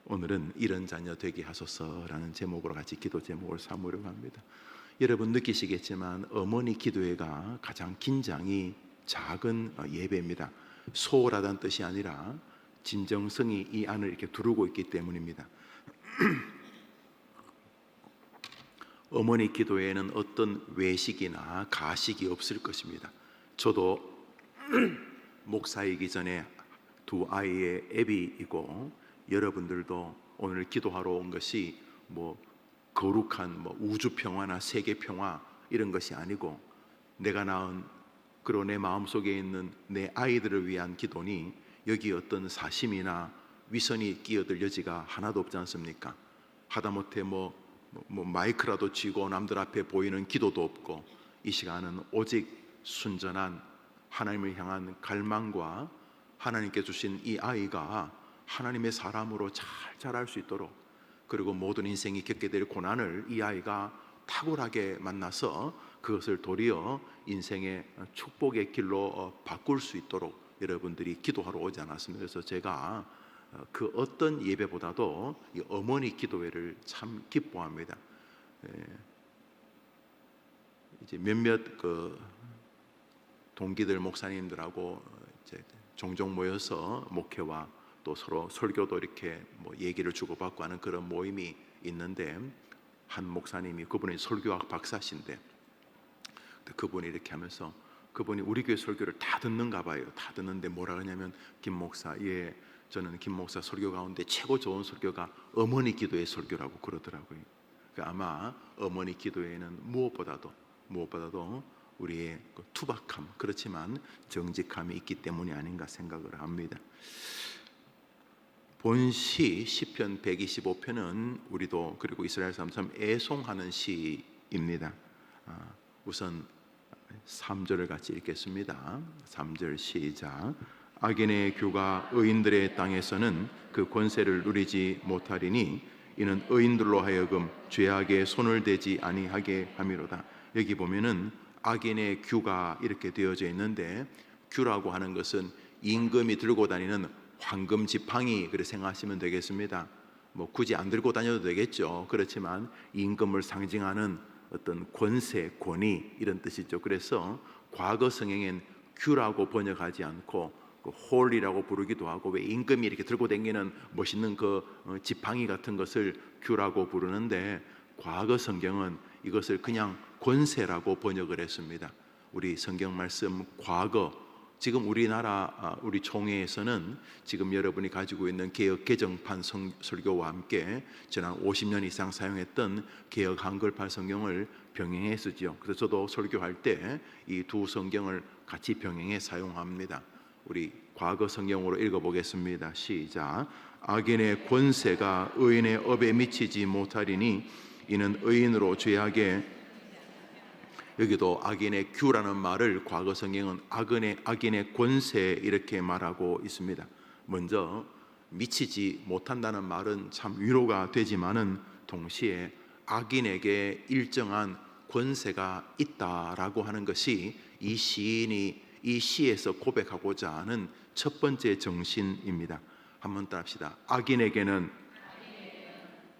오늘은 이런 자녀 되게 하소서라는 제목으로 같이 기도 제목을 삼으려고 합니다. 여러분 느끼시겠지만 어머니 기도회가 가장 긴장이 작은 예배입니다. 소홀하다는 뜻이 아니라 진정성이 이 안을 이렇게 두르고 있기 때문입니다. 어머니 기도회에는 어떤 외식이나 가식이 없을 것입니다. 저도 목사이기 전에 두 아이의 애비이고, 여러분들도 오늘 기도하러 온 것이 거룩한 우주 평화나 세계 평화 이런 것이 아니고, 내가 낳은 그리고 내 마음속에 있는 내 아이들을 위한 기도니 여기 어떤 사심이나 위선이 끼어들 여지가 하나도 없지 않습니까? 하다못해 마이크라도 쥐고 남들 앞에 보이는 기도도 없고, 이 시간은 오직 순전한 하나님을 향한 갈망과 하나님께 주신 이 아이가 하나님의 사람으로 잘 자랄 수 있도록, 그리고 모든 인생이 겪게 될 고난을 이 아이가 탁월하게 만나서 그것을 도리어 인생의 축복의 길로 바꿀 수 있도록 여러분들이 기도하러 오지 않았습니까? 그래서 제가 그 어떤 예배보다도 이 어머니 기도회를 참 기뻐합니다. 이제 몇몇 동기들 목사님들하고 이제 종종 모여서 목회와 또 서로 설교도 이렇게 얘기를 주고받고 하는 그런 모임이 있는데, 한 목사님이, 그분이 설교학 박사신데, 그분이 이렇게 하면서, 그분이 우리 교회 설교를 다 듣는가 봐요. 다 듣는데 뭐라 하냐면, 김 목사, 예, 저는 김 목사 설교 가운데 최고 좋은 설교가 어머니 기도의 설교라고 그러더라고요. 그러니까 아마 어머니 기도에는 무엇보다도 우리의 투박함, 그렇지만 정직함이 있기 때문이 아닌가 생각을 합니다. 본시 시편 125편은 우리도 그리고 이스라엘 사람처럼 애송하는 시입니다. 우선 3절을 같이 읽겠습니다. 3절 시작. 악인의 규가 의인들의 땅에서는 그 권세를 누리지 못하리니 이는 의인들로 하여금 죄악에 손을 대지 아니하게 함이로다. 여기 보면은 악인의 규가 이렇게 되어져 있는데, 규라고 하는 것은 임금이 들고 다니는 황금 지팡이, 그렇게 생각하시면 되겠습니다. 굳이 안 들고 다녀도 되겠죠. 그렇지만 임금을 상징하는 어떤 권세, 권위 이런 뜻이죠. 그래서 과거 성경엔 규라고 번역하지 않고 홀이라고 부르기도 하고, 왜 임금이 이렇게 들고 다니는 멋있는 지팡이 같은 것을 규라고 부르는데, 과거 성경은 이것을 그냥 권세라고 번역을 했습니다. 우리 성경 말씀 과거, 지금 우리나라 우리 총회에서는 지금 여러분이 가지고 있는 개역 개정판 설교와 함께 지난 50년 이상 사용했던 개역 한글판 성경을 병행해 쓰죠. 그래서 저도 설교할 때 이 두 성경을 같이 병행해 사용합니다. 우리 과거 성경으로 읽어보겠습니다. 시작. 악인의 권세가 의인의 업에 미치지 못하리니 이는 의인으로 죄악에, 여기도 악인의 규라는 말을 과거 성경은 악인의 권세 이렇게 말하고 있습니다. 먼저 미치지 못한다는 말은 참 위로가 되지만은 동시에 악인에게 일정한 권세가 있다라고 하는 것이 이 시인이 이 시에서 고백하고자 하는 첫 번째 정신입니다. 한번 따라합시다. 악인에게는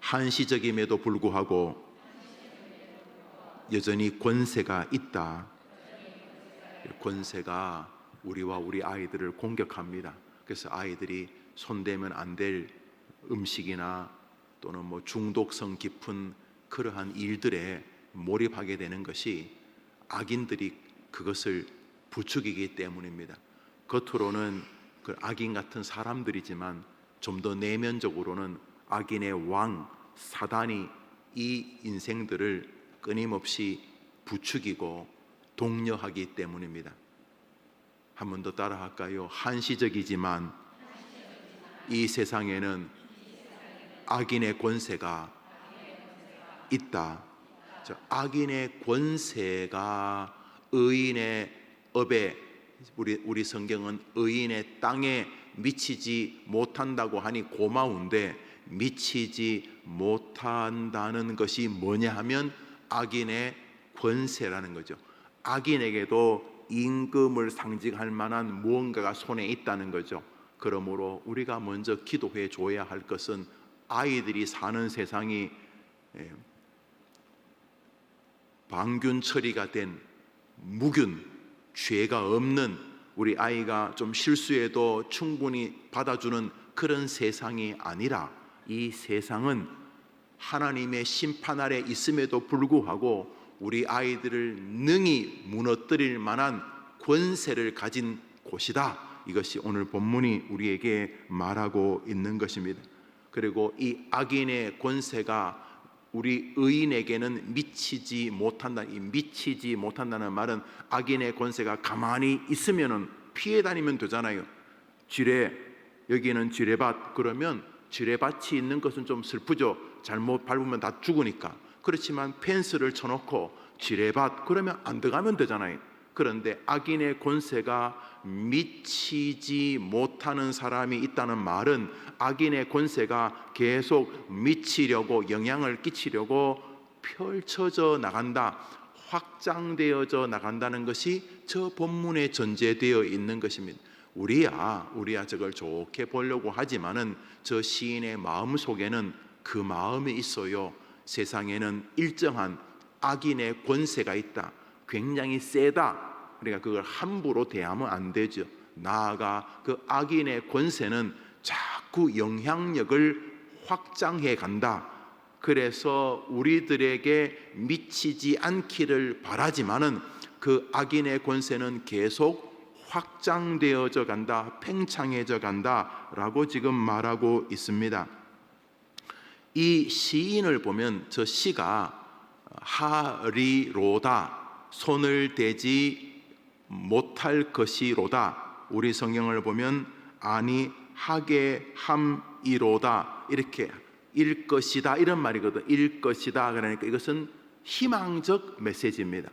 한시적임에도 불구하고 여전히 권세가 있다. 권세가 우리와 우리 아이들을 공격합니다. 그래서 아이들이 손대면 안 될 음식이나 또는 중독성 깊은 그러한 일들에 몰입하게 되는 것이 악인들이 그것을 부추기기 때문입니다. 겉으로는 그 악인 같은 사람들이지만 좀 더 내면적으로는 악인의 왕 사단이 이 인생들을 끊임없이 부추기고 독려하기 때문입니다. 한 번 더 따라할까요? 한시적이지만 이 세상에는 악인의 권세가 있다. 악인의 권세가 의인의 업에, 우리 성경은 의인의 땅에 미치지 못한다고 하니 고마운데, 미치지 못한다는 것이 뭐냐 하면 악인의 권세라는 거죠. 악인에게도 임금을 상징할 만한 무언가가 손에 있다는 거죠. 그러므로 우리가 먼저 기도해 줘야 할 것은 아이들이 사는 세상이 방균 처리가 된 무균, 죄가 없는, 우리 아이가 좀 실수해도 충분히 받아주는 그런 세상이 아니라, 이 세상은 하나님의 심판 아래 있음에도 불구하고 우리 아이들을 능히 무너뜨릴 만한 권세를 가진 곳이다. 이것이 오늘 본문이 우리에게 말하고 있는 것입니다. 그리고 이 악인의 권세가 우리 의인에게는 미치지 못한다. 이 미치지 못한다는 말은 악인의 권세가 가만히 있으면 피해 다니면 되잖아요. 지뢰, 여기는 지뢰밭, 그러면 지뢰밭이 있는 것은 좀 슬프죠. 잘못 밟으면 다 죽으니까. 그렇지만 펜스를 쳐놓고 지뢰밭, 그러면 안 들어가면 되잖아요. 그런데 악인의 권세가 미치지 못하는 사람이 있다는 말은 악인의 권세가 계속 미치려고, 영향을 끼치려고 펼쳐져 나간다, 확장되어져 나간다는 것이 저 본문에 전제되어 있는 것입니다. 우리야 저걸 좋게 보려고 하지만은 저 시인의 마음 속에는 그 마음이 있어요. 세상에는 일정한 악인의 권세가 있다. 굉장히 세다. 그러니까 그걸 함부로 대하면 안 되죠. 나아가 그 악인의 권세는 자꾸 영향력을 확장해 간다. 그래서 우리들에게 미치지 않기를 바라지만은 그 악인의 권세는 계속 확장되어져 간다, 팽창해져 간다라고 지금 말하고 있습니다. 이 시인을 보면 저 시가 하리로다, 손을 대지 못할 것이로다, 우리 성경을 보면 아니 하게 함이로다, 이렇게 일 것이다, 이런 말이거든. 일 것이다. 그러니까 이것은 희망적 메시지입니다.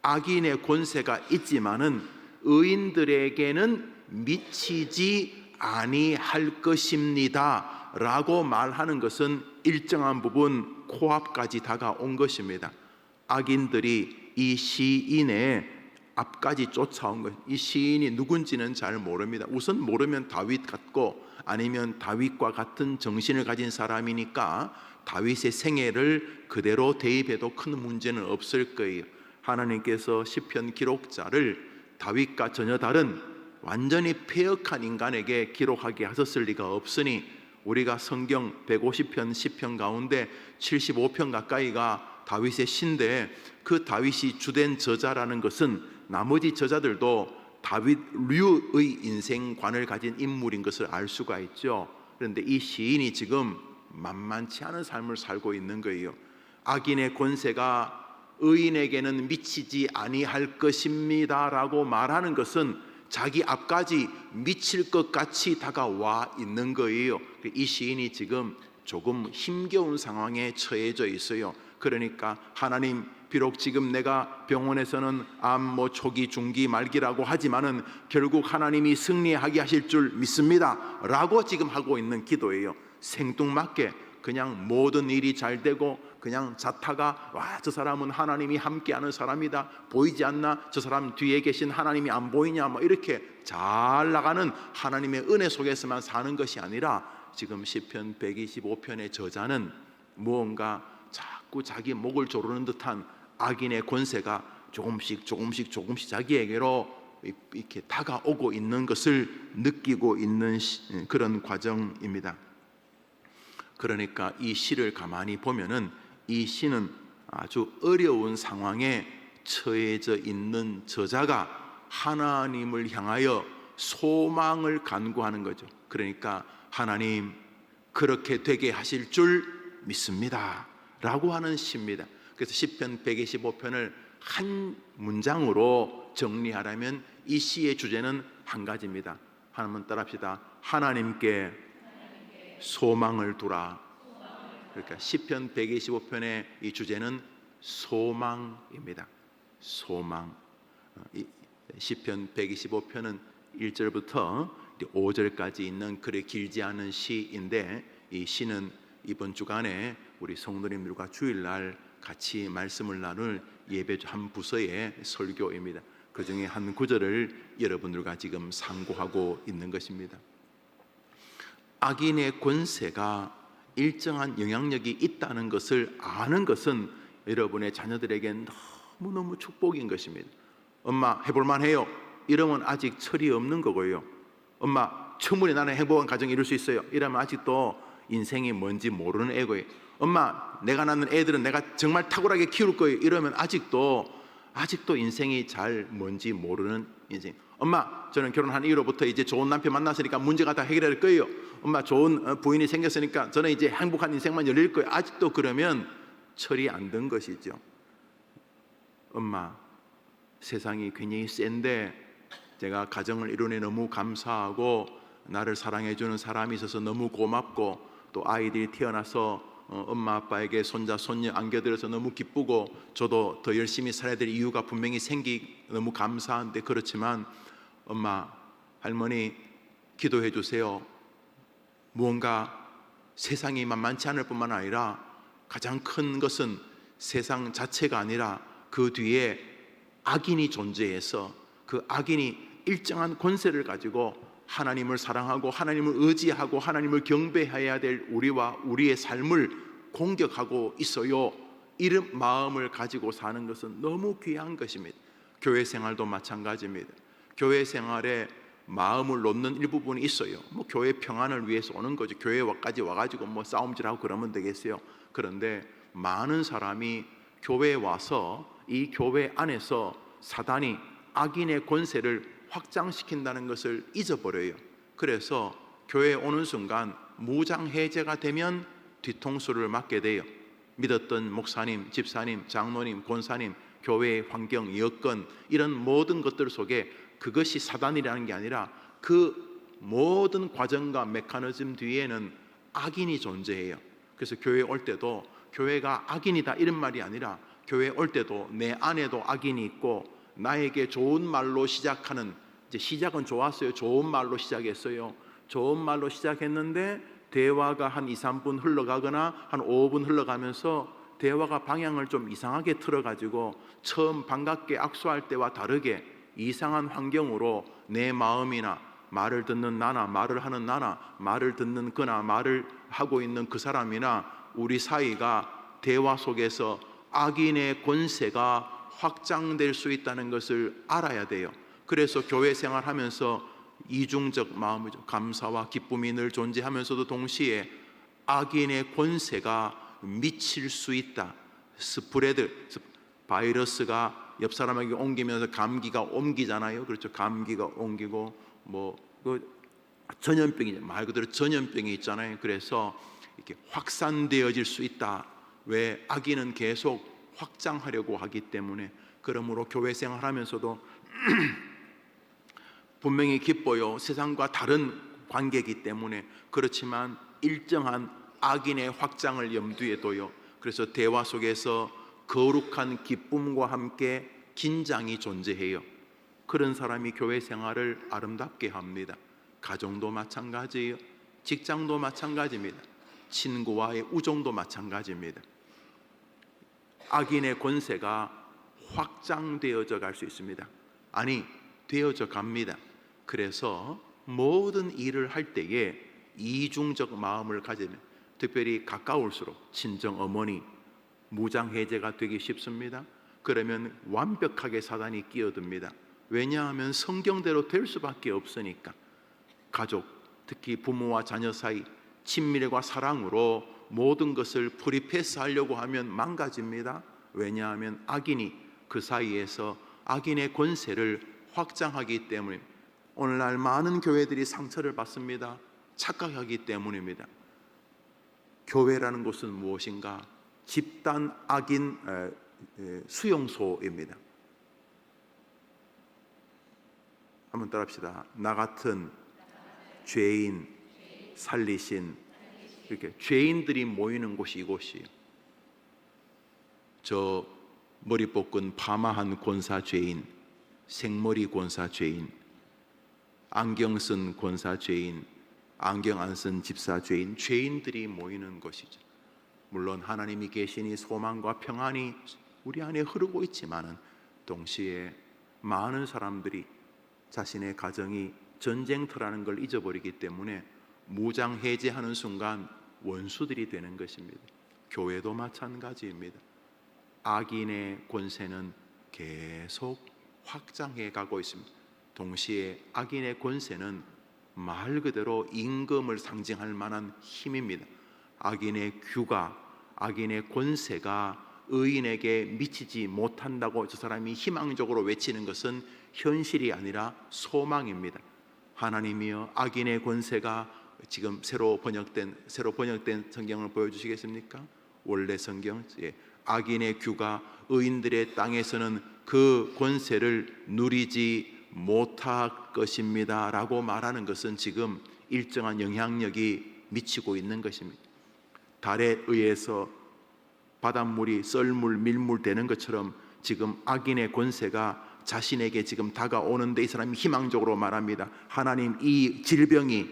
악인의 권세가 있지만은 의인들에게는 미치지 아니할 것입니다 라고 말하는 것은 일정한 부분 코앞까지 다가온 것입니다. 악인들이 이 시인의 앞까지 쫓아온 것. 이 시인이 누군지는 잘 모릅니다. 우선 모르면 다윗 같고, 아니면 다윗과 같은 정신을 가진 사람이니까 다윗의 생애를 그대로 대입해도 큰 문제는 없을 거예요. 하나님께서 시편 기록자를 다윗과 전혀 다른 완전히 폐역한 인간에게 기록하게 하셨을 리가 없으니, 우리가 성경 150편 시편 가운데 75편 가까이가 다윗의 시인데, 그 다윗이 주된 저자라는 것은 나머지 저자들도 다윗류의 인생관을 가진 인물인 것을 알 수가 있죠. 그런데 이 시인이 지금 만만치 않은 삶을 살고 있는 거예요. 악인의 권세가 의인에게는 미치지 아니할 것입니다 라고 말하는 것은 자기 앞까지 미칠 것 같이 다가와 있는 거예요. 이 시인이 지금 조금 힘겨운 상황에 처해져 있어요. 그러니까 하나님, 비록 지금 내가 병원에서는 암 초기, 중기, 말기라고 하지만은 결국 하나님이 승리하게 하실 줄 믿습니다 라고 지금 하고 있는 기도예요. 생뚱맞게 그냥 모든 일이 잘 되고 그냥 자타가, 와, 저 사람은 하나님이 함께하는 사람이다, 보이지 않나, 저 사람 뒤에 계신 하나님이 안 보이냐, 이렇게 잘 나가는 하나님의 은혜 속에서만 사는 것이 아니라, 지금 시편 125편의 저자는 무언가 자꾸 자기 목을 조르는 듯한 악인의 권세가 조금씩 자기에게로 이렇게 다가오고 있는 것을 느끼고 있는 그런 과정입니다. 그러니까 이 시를 가만히 보면은 이 시는 아주 어려운 상황에 처해져 있는 저자가 하나님을 향하여 소망을 간구하는 거죠. 그러니까 하나님, 그렇게 되게 하실 줄 믿습니다 라고 하는 시입니다. 그래서 시편 125편을 한 문장으로 정리하라면 이 시의 주제는 한 가지입니다. 한번 따라합시다. 하나님께 소망을 두라. 그러니까 시편 125편의 이 주제는 소망입니다. 소망. 시편 125편은 1절부터 5절까지 있는 그리 길지 않은 시인데, 이 시는 이번 주간에 우리 성도님들과 주일날 같이 말씀을 나눌 예배 한 부서의 설교입니다. 그 중에 한 구절을 여러분들과 지금 상고하고 있는 것입니다. 악인의 권세가 일정한 영향력이 있다는 것을 아는 것은 여러분의 자녀들에게 너무너무 축복인 것입니다. 엄마 해볼만 해요 이러면 아직 철이 없는 거고요. 엄마 충분히 나는 행복한 가정 이룰 수 있어요 이러면 아직도 인생이 뭔지 모르는 애고요. 엄마 내가 낳는 애들은 내가 정말 탁월하게 키울 거예요 이러면 아직도 인생이 잘 뭔지 모르는 인생. 엄마 저는 결혼한 이후로부터 이제 좋은 남편 만났으니까 문제가 다 해결될 거예요. 엄마 좋은 부인이 생겼으니까 저는 이제 행복한 인생만 열릴 거예요. 아직도 그러면 철이 안 든 것이죠. 엄마 세상이 굉장히 센데 제가 가정을 이루니 너무 감사하고 나를 사랑해주는 사람이 있어서 너무 고맙고 또 아이들이 태어나서 엄마 아빠에게 손자 손녀 안겨드려서 너무 기쁘고 저도 더 열심히 살아야 될 이유가 분명히 너무 감사한데 그렇지만 엄마 할머니 기도해 주세요. 무언가 세상이 만만치 않을 뿐만 아니라 가장 큰 것은 세상 자체가 아니라 그 뒤에 악인이 존재해서 그 악인이 일정한 권세를 가지고 하나님을 사랑하고 하나님을 의지하고 하나님을 경배해야 될 우리와 우리의 삶을 공격하고 있어요. 이런 마음을 가지고 사는 것은 너무 귀한 것입니다. 교회 생활도 마찬가지입니다. 교회 생활에 마음을 놓는 일부분이 있어요. 교회 평안을 위해서 오는 거죠. 교회까지 와가지고 싸움질하고 그러면 되겠어요. 그런데 많은 사람이 교회에 와서 이 교회 안에서 사단이 악인의 권세를 확장시킨다는 것을 잊어버려요. 그래서 교회에 오는 순간 무장해제가 되면 뒤통수를 맞게 돼요. 믿었던 목사님, 집사님, 장로님, 권사님, 교회의 환경, 여건 이런 모든 것들 속에 그것이 사단이라는 게 아니라 그 모든 과정과 메커니즘 뒤에는 악인이 존재해요. 그래서 교회에 올 때도 교회가 악인이다 이런 말이 아니라 교회에 올 때도 내 안에도 악인이 있고 나에게 좋은 말로 시작하는, 이제 시작은 좋았어요. 좋은 말로 시작했어요. 좋은 말로 시작했는데 대화가 한 2, 3분 흘러가거나 한 5분 흘러가면서 대화가 방향을 좀 이상하게 틀어가지고 처음 반갑게 악수할 때와 다르게 이상한 환경으로 내 마음이나 말을 듣는 나나 말을 하는 나나 말을 듣는 그나 말을 하고 있는 그 사람이나 우리 사이가 대화 속에서 악인의 권세가 확장될 수 있다는 것을 알아야 돼요. 그래서 교회 생활하면서 이중적 마음이죠. 감사와 기쁨이 늘 존재하면서도 동시에 악인의 권세가 미칠 수 있다. 스프레드, 바이러스가 옆 사람에게 옮기면서 감기가 옮기잖아요. 그렇죠. 감기가 옮기고 전염병이 말 그대로 전염병이 있잖아요. 그래서 이렇게 확산되어질 수 있다. 왜? 악인은 계속 확장하려고 하기 때문에. 그러므로 교회 생활하면서도 분명히 기뻐요. 세상과 다른 관계이기 때문에. 그렇지만 일정한 악인의 확장을 염두에 둬요. 그래서 대화 속에서 거룩한 기쁨과 함께 긴장이 존재해요. 그런 사람이 교회 생활을 아름답게 합니다. 가정도 마찬가지예요. 직장도 마찬가지입니다. 친구와의 우정도 마찬가지입니다. 악인의 권세가 확장되어져 갈 수 있습니다. 아니, 되어져 갑니다. 그래서 모든 일을 할 때에 이중적 마음을 가지면, 특별히 가까울수록 친정 어머니 무장해제가 되기 쉽습니다. 그러면 완벽하게 사단이 끼어듭니다. 왜냐하면 성경대로 될 수밖에 없으니까. 가족, 특히 부모와 자녀 사이 친밀과 사랑으로 모든 것을 프리패스하려고 하면 망가집니다. 왜냐하면 악인이 그 사이에서 악인의 권세를 확장하기 때문에. 오늘날 많은 교회들이 상처를 받습니다. 착각하기 때문입니다. 교회라는 곳은 무엇인가? 집단 악인 수용소입니다. 한번 따라합시다. 나 같은 죄인 살리신, 이렇게 죄인들이 모이는 곳이 이곳이에요. 저 머리 뽑은 파마한 권사 죄인, 생머리 권사 죄인, 안경 쓴 권사 죄인, 안경 안 쓴 집사 죄인, 죄인들이 모이는 곳이죠. 물론 하나님이 계시니 소망과 평안이 우리 안에 흐르고 있지만은 동시에 많은 사람들이 자신의 가정이 전쟁터라는 걸 잊어버리기 때문에 무장 해제하는 순간 원수들이 되는 것입니다. 교회도 마찬가지입니다. 악인의 권세는 계속 확장해 가고 있습니다. 동시에 악인의 권세는 말 그대로 임금을 상징할 만한 힘입니다. 악인의 규가, 악인의 권세가 의인에게 미치지 못한다고 저 사람이 희망적으로 외치는 것은 현실이 아니라 소망입니다. 하나님이여, 악인의 권세가 지금 새로 번역된 성경을 보여주시겠습니까? 원래 성경, 악인의 규가 의인들의 땅에서는 그 권세를 누리지 못할 것입니다 라고 말하는 것은 지금 일정한 영향력이 미치고 있는 것입니다. 달에 의해서 바닷물이 썰물, 밀물 되는 것처럼 지금 악인의 권세가 자신에게 지금 다가오는데 이 사람이 희망적으로 말합니다. 하나님, 이 질병이,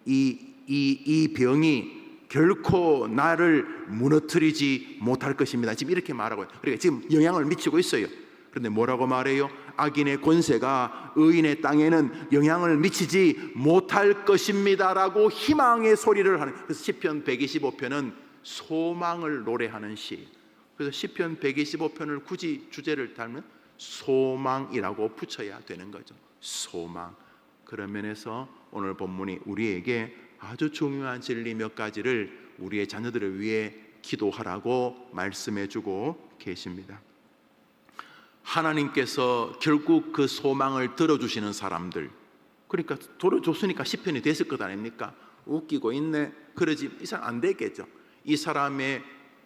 이 병이 결코 나를 무너뜨리지 못할 것입니다. 지금 이렇게 말하고, 그러니까 지금 영향을 미치고 있어요. 그런데 뭐라고 말해요? 악인의 권세가 의인의 땅에는 영향을 미치지 못할 것입니다라고 희망의 소리를 하는. 그래서 시편 125편은 소망을 노래하는 시. 그래서 시편 125편을 굳이 주제를 달면 소망이라고 붙여야 되는 거죠. 소망. 그런 면에서 오늘 본문이 우리에게 아주 중요한 진리 몇 가지를 우리의 자녀들을 위해 기도하라고 말씀해 주고 계십니다. 하나님께서 결국 그 소망을 들어주시는 사람들, 그러니까 들어줬으니까 시편이 됐을 것 아닙니까? 웃기고 있네, 그러지 이 사람 안 되겠죠. 이 사람의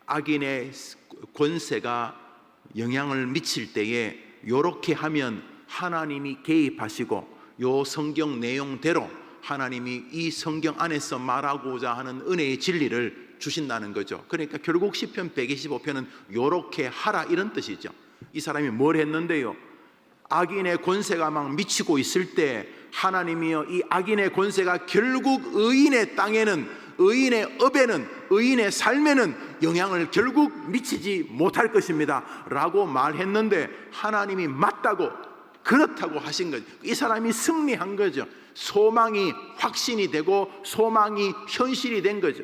악인의 권세가 영향을 미칠 때에 이렇게 하면 하나님이 개입하시고 요 성경 내용대로 하나님이 이 성경 안에서 말하고자 하는 은혜의 진리를 주신다는 거죠. 그러니까 결국 시편 125편은 요렇게 하라 이런 뜻이죠. 이 사람이 뭘 했는데요? 악인의 권세가 막 미치고 있을 때 하나님이여, 이 악인의 권세가 결국 의인의 땅에는, 의인의 업에는, 의인의 삶에는 영향을 결국 미치지 못할 것입니다 라고 말했는데 하나님이 맞다고, 그렇다고 하신 거죠. 이 사람이 승리한 거죠. 소망이 확신이 되고 소망이 현실이 된 거죠.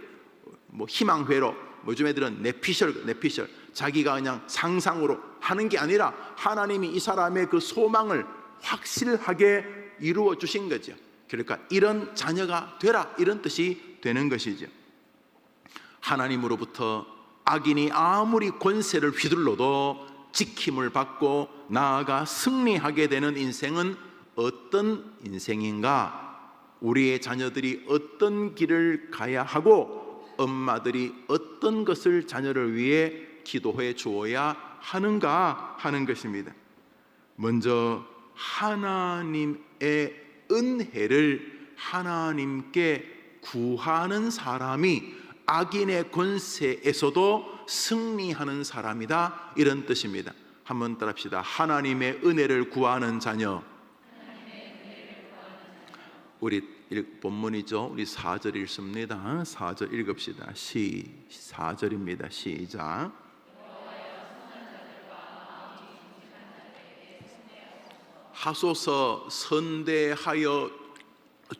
뭐 희망회로, 요즘 애들은 내피셜, 자기가 그냥 상상으로 하는 게 아니라 하나님이 이 사람의 그 소망을 확실하게 이루어 주신 거죠. 그러니까 이런 자녀가 되라, 이런 뜻이 되는 것이죠. 하나님으로부터 악인이 아무리 권세를 휘둘러도 지킴을 받고 나아가 승리하게 되는 인생은 어떤 인생인가? 우리의 자녀들이 어떤 길을 가야 하고 엄마들이 어떤 것을 자녀를 위해 기도해 주어야 하는가 하는 것입니다. 먼저 하나님의 은혜를 하나님께 구하는 사람이 악인의 권세에서도 승리하는 사람이다, 이런 뜻입니다. 한번 따라합시다. 하나님의 은혜를 구하는 자녀. 우리 본문이죠. 우리 4절 읽습니다. 4절 읽읍시다. 4절입니다. 시작. 하소서 선대하여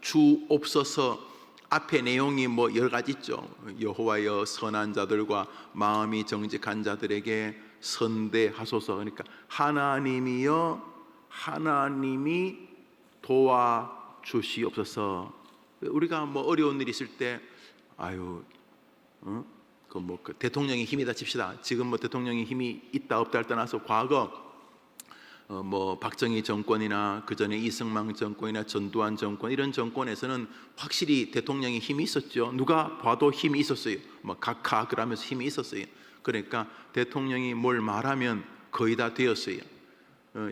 주옵소서. 앞에 내용이 뭐 여러 가지 있죠. 여호와여 선한 자들과 마음이 정직한 자들에게 선대하소서. 그러니까 하나님이여, 하나님이 도와주시옵소서. 우리가 뭐 어려운 일이 있을 때 그 대통령의 힘이다 칩시다. 지금 뭐 대통령의 힘이 있다 없다 할 떠나서 과거 뭐 박정희 정권이나 그 전에 이승만 정권이나 전두환 정권, 이런 정권에서는 확실히 대통령의 힘이 있었죠. 누가 봐도 힘이 있었어요. 뭐 각하 그러면서 힘이 있었어요. 그러니까 대통령이 뭘 말하면 거의 다 되었어요.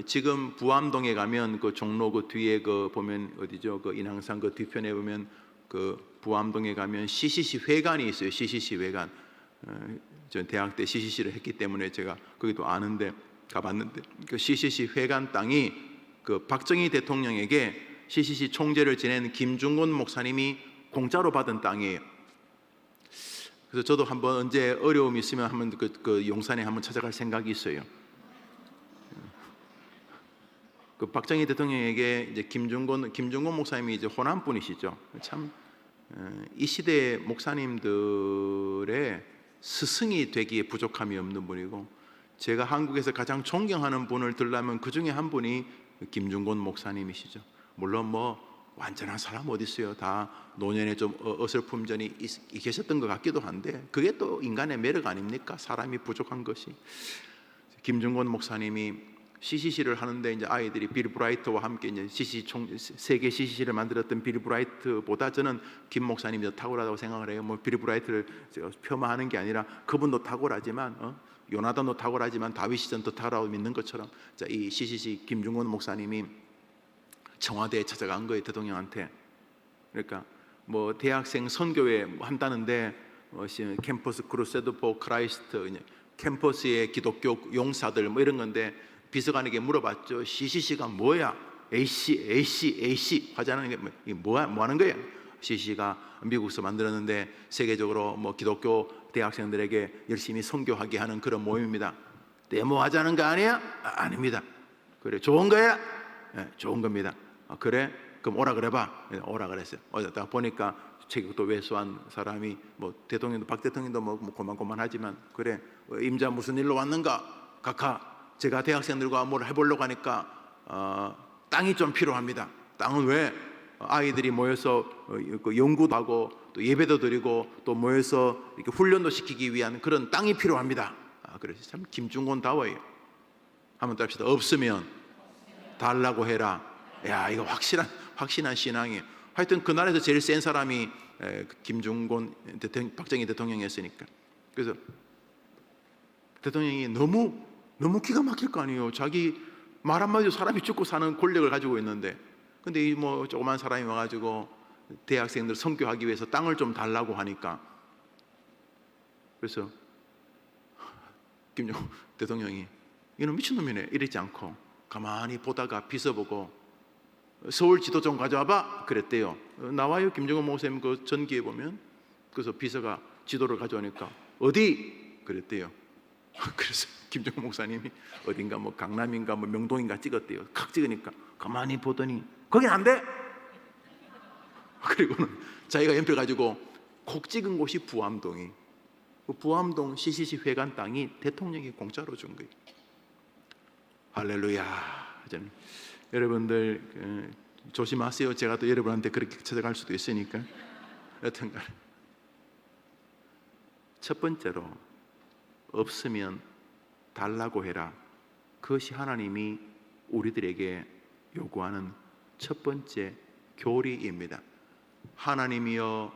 지금 부암동에 가면 그 종로 그 뒤에 그 보면 어디죠? 그 인왕산 그 뒤편에 보면 그 부암동에 가면 CCC 회관이 있어요. CCC 회관. 전 대학 때 CCC를 했기 때문에 제가 거기도 아는데 가봤는데, 그 CCC 회관 땅이 그 박정희 대통령에게 CCC 총재를 지낸 김중곤 목사님이 공짜로 받은 땅이에요. 그래서 저도 한번 언제 어려움이 있으면 한번 그 용산에 한번 찾아갈 생각이 있어요. 그 박정희 대통령에게 이제 김중곤 목사님이 이제 호남 분이시죠. 참 이 시대 목사님들의 스승이 되기에 부족함이 없는 분이고, 제가 한국에서 가장 존경하는 분을 들라면 그 중에 한 분이 김중곤 목사님이시죠. 물론 뭐 완전한 사람 어디 있어요. 다 노년에 좀 어설픔 전이 계셨던 것 같기도 한데, 그게 또 인간의 매력 아닙니까? 사람이 부족한 것이. 김중곤 목사님이 CCC를 하는데, 이제 아이들이 빌 브라이트와 함께 이제 세계 CCC를 만들었던 빌 브라이트보다 저는 김 목사님이 더 탁월하다고 생각을 해요. 뭐 빌 브라이트를 폄하하는 게 아니라 그분도 탁월하지만 요나단도 탁월하지만 다윗이 더 탁월하다고 믿는 것처럼, 자, 이 CCC 김중곤 목사님이 청와대에 찾아간 거예요, 대통령한테. 그러니까 뭐 대학생 선교회 한다는데 캠퍼스 크루세드 포 크라이스트, 캠퍼스의 기독교 용사들 뭐 이런 건데, 비서관에게 물어봤죠. CCC가 뭐야? AC 화자는 게 뭐 하는 거야? CCC가 미국에서 만들었는데 세계적으로 뭐 기독교 대학생들에게 열심히 선교하게 하는 그런 모임입니다. 데모하자는 거 아니야? 아닙니다. 그래, 좋은 거야? 네, 좋은 겁니다. 그래? 그럼 오라 그래봐. 오라 그랬어요. 어디다 보니까 체격도 왜소한 사람이, 뭐 대통령도, 박 대통령도 뭐 고만고만하지만, 그래, 임자 무슨 일로 왔는가? 각하, 제가 대학생들과 뭘 해보려고 하니까 땅이 좀 필요합니다. 땅은 왜? 아이들이 모여서 연구도 하고 또 예배도 드리고 또 모여서 이렇게 훈련도 시키기 위한 그런 땅이 필요합니다. 그래서 참 김중곤다워요. 한번 또 합시다. 없으면 달라고 해라. 야, 이거 확신한 신앙이에요. 하여튼 그날에서 제일 센 사람이 김중곤 박정희 대통령이었으니까. 그래서 대통령이 너무 기가 막힐 거 아니에요. 자기 말 한마디로 사람이 죽고 사는 권력을 가지고 있는데, 근데 이 뭐 조그만 사람이 와가지고 대학생들 선교하기 위해서 땅을 좀 달라고 하니까, 그래서 김정은 대통령이 이놈 미친놈이네 이러지 않고 가만히 보다가 비서보고 서울 지도 좀 가져와봐 그랬대요. 나와요. 김정은 목사님 그 전기에 보면. 그래서 비서가 지도를 가져오니까 어디? 그랬대요. 그래서 김정은 목사님이 어딘가 뭐 강남인가 뭐 명동인가 찍었대요. 칵 찍으니까 가만히 보더니 거긴 안 돼. 그리고는 자기가 연필 가지고 콕 찍은 곳이 부암동이, 그 부암동 CCC 회관 땅이 대통령이 공짜로 준 거예요. 할렐루야. 저는 여러분들 조심하세요. 제가 또 여러분한테 그렇게 찾아갈 수도 있으니까. 여튼간 첫 번째로, 없으면 달라고 해라. 그것이 하나님이 우리들에게 요구하는 첫 번째 교리입니다. 하나님이여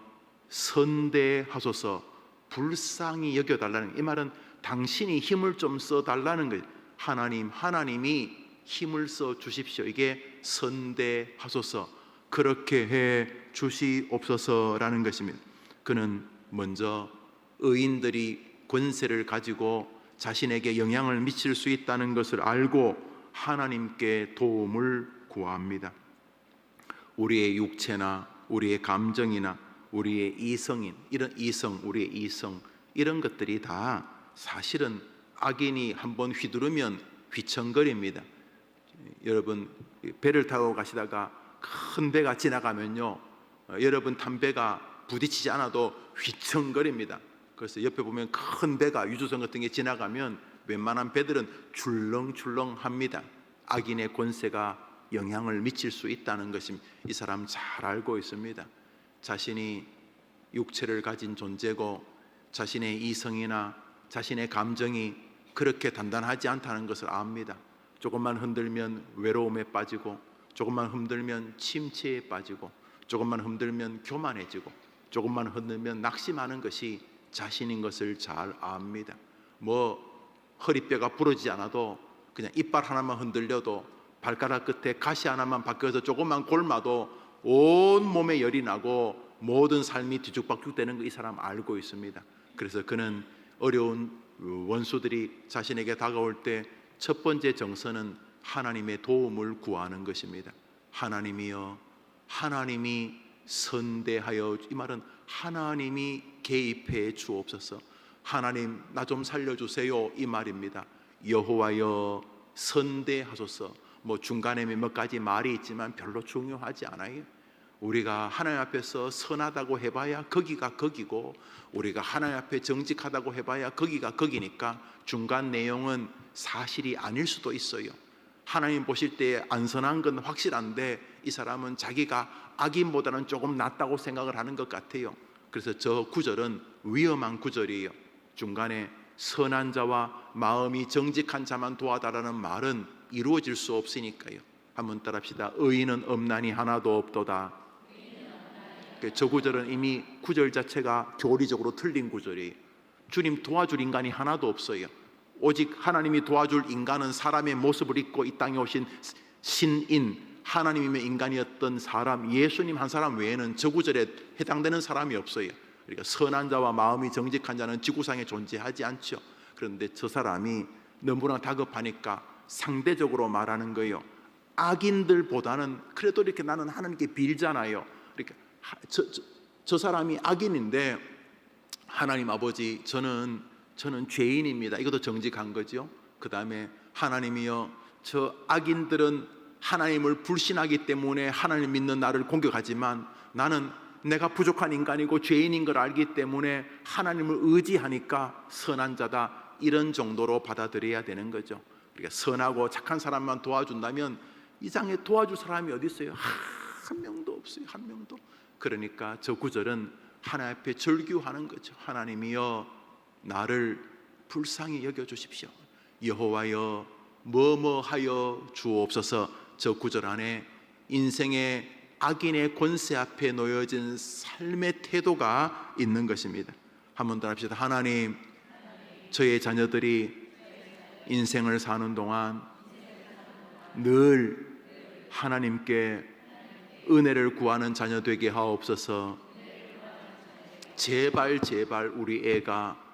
선대하소서, 불쌍히 여겨달라는, 이 말은 당신이 힘을 좀 써달라는 거예요. 하나님이 힘을 써 주십시오. 이게 선대하소서, 그렇게 해 주시옵소서라는 것입니다. 그는 먼저 의인들이 권세를 가지고 자신에게 영향을 미칠 수 있다는 것을 알고 하나님께 도움을 구합니다. 우리의 육체나 우리의 감정이나 우리의 우리의 이성 이런 것들이 다 사실은 악인이 한번 휘두르면 휘청거립니다. 여러분 배를 타고 가시다가 큰 배가 지나가면요, 여러분 탄 배가 부딪히지 않아도 휘청거립니다. 그래서 옆에 보면 큰 배가, 유조선 같은 게 지나가면 웬만한 배들은 출렁출렁합니다. 악인의 권세가 영향을 미칠 수 있다는 것임 이 사람 잘 알고 있습니다. 자신이 육체를 가진 존재고 자신의 이성이나 자신의 감정이 그렇게 단단하지 않다는 것을 압니다. 조금만 흔들면 외로움에 빠지고, 조금만 흔들면 침체에 빠지고, 조금만 흔들면 교만해지고, 조금만 흔들면 낙심하는 것이 자신인 것을 잘 압니다. 뭐 허리뼈가 부러지지 않아도 그냥 이빨 하나만 흔들려도, 발가락 끝에 가시 하나만 바뀌어서 조금만 골마도 온 몸에 열이 나고 모든 삶이 뒤죽박죽되는 거 이 사람 알고 있습니다. 그래서 그는 어려운 원수들이 자신에게 다가올 때 첫 번째 정서는 하나님의 도움을 구하는 것입니다. 하나님이여, 하나님이 선대하여, 이 말은 하나님이 개입해 주옵소서. 하나님 나 좀 살려주세요 이 말입니다. 여호와여 선대하소서. 뭐 중간에 몇 가지 말이 있지만 별로 중요하지 않아요. 우리가 하나님 앞에서 선하다고 해봐야 거기가 거기고, 우리가 하나님 앞에 정직하다고 해봐야 거기가 거기니까 중간 내용은 사실이 아닐 수도 있어요. 하나님 보실 때 안 선한 건 확실한데 이 사람은 자기가 악인보다는 조금 낫다고 생각을 하는 것 같아요. 그래서 저 구절은 위험한 구절이에요. 중간에 선한 자와 마음이 정직한 자만 도와달라는 말은 이루어질 수 없으니까요. 한번 따라합시다. 의인은 없나니 하나도 없도다. 저 구절은 이미 구절 자체가 교리적으로 틀린 구절이에요. 주님 도와줄 인간이 하나도 없어요. 오직 하나님이 도와줄 인간은 사람의 모습을 입고 이 땅에 오신 신인, 하나님의 인간이었던 사람, 예수님 한 사람 외에는 저 구절에 해당되는 사람이 없어요. 그러니까 선한 자와 마음이 정직한 자는 지구상에 존재하지 않죠. 그런데 저 사람이 너무나 다급하니까 상대적으로 말하는 거예요. 악인들보다는 그래도 이렇게 나는 하나님께 빌잖아요. 그러니까 저 사람이 악인인데 하나님 아버지, 저는 죄인입니다. 이것도 정직한 거죠. 그 다음에 하나님이여, 저 악인들은 하나님을 불신하기 때문에 하나님 믿는 나를 공격하지만 나는 내가 부족한 인간이고 죄인인 걸 알기 때문에 하나님을 의지하니까 선한 자다, 이런 정도로 받아들여야 되는 거죠. 그러니까 선하고 착한 사람만 도와준다면 이 장에 도와줄 사람이 어디 있어요? 한 명도 없어요. 한 명도. 그러니까 저 구절은 하나님 앞에 절규하는 거죠. 하나님이여, 나를 불쌍히 여겨주십시오. 여호와여, 뭐뭐하여 주옵소서. 저 구절 안에 인생의 악인의 권세 앞에 놓여진 삶의 태도가 있는 것입니다. 한번 더 합시다. 하나님, 저의 자녀들이 인생을 사는 동안 늘 하나님께 은혜를 구하는 자녀 되게 하옵소서. 제발 우리 애가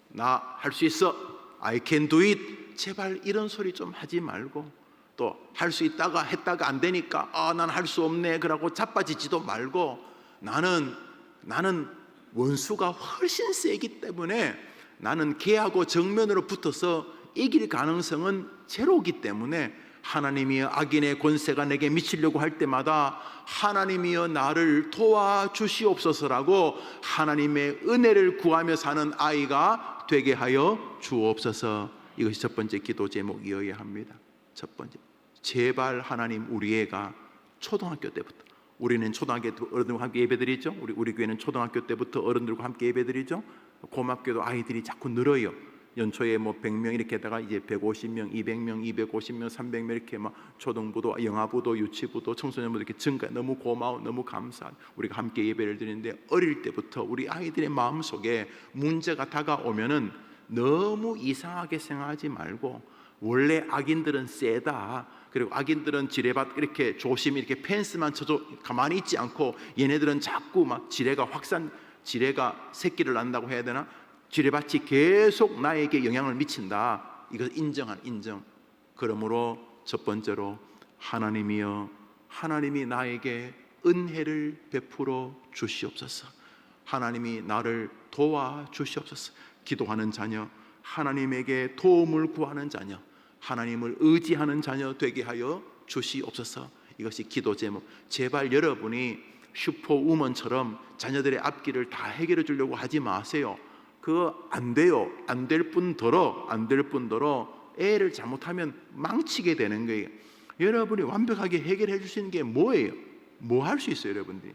나 할 수 있어, I can do it, 제발 이런 소리 좀 하지 말고, 또 할 수 있다가 했다가 안 되니까 난 할 수 없네 그러고 자빠지지도 말고, 나는 원수가 훨씬 세기 때문에 나는 걔하고 정면으로 붙어서 이길 가능성은 제로이기 때문에 하나님이여, 악인의 권세가 내게 미치려고 할 때마다 하나님이여 나를 도와주시옵소서라고 하나님의 은혜를 구하며 사는 아이가 되게 하여 주옵소서. 이것이 첫 번째 기도 제목이어야 합니다. 첫 번째, 제발 하나님, 우리 애가 초등학교 때부터, 우리는 초등학교 때 어른들과 함께 예배드리죠. 우리 교회는 초등학교 때부터 어른들과 함께 예배드리죠. 고맙게도 아이들이 자꾸 늘어요. 연초에 100명 이렇게 하다가 이제 150명, 200명, 250명, 300명 이렇게 막 초등부도, 영아부도, 유치부도, 청소년부도 이렇게 증가. 너무 고마워, 너무 감사. 우리가 함께 예배를 드리는데 어릴 때부터 우리 아이들의 마음 속에 문제가 다가오면은 너무 이상하게 생각하지 말고, 원래 악인들은 세다, 그리고 악인들은 지뢰밭 이렇게 조심히 이렇게 펜스만 쳐줘 가만히 있지 않고, 얘네들은 자꾸 막 지뢰가 새끼를 낳는다고 해야 되나? 지뢰밭이 계속 나에게 영향을 미친다. 이것을 인정. 그러므로 첫 번째로 하나님이여, 하나님이 나에게 은혜를 베풀어 주시옵소서. 하나님이 나를 도와 주시옵소서. 기도하는 자녀, 하나님에게 도움을 구하는 자녀, 하나님을 의지하는 자녀 되게 하여 주시옵소서. 이것이 기도 제목. 제발 여러분이 슈퍼우먼처럼 자녀들의 앞길을 다 해결해 주려고 하지 마세요. 그거 안 돼요. 안 될 뿐더러 애를 잘못하면 망치게 되는 거예요. 여러분이 완벽하게 해결해 줄 수 있는 게 뭐예요? 뭐 할 수 있어요, 여러분들이?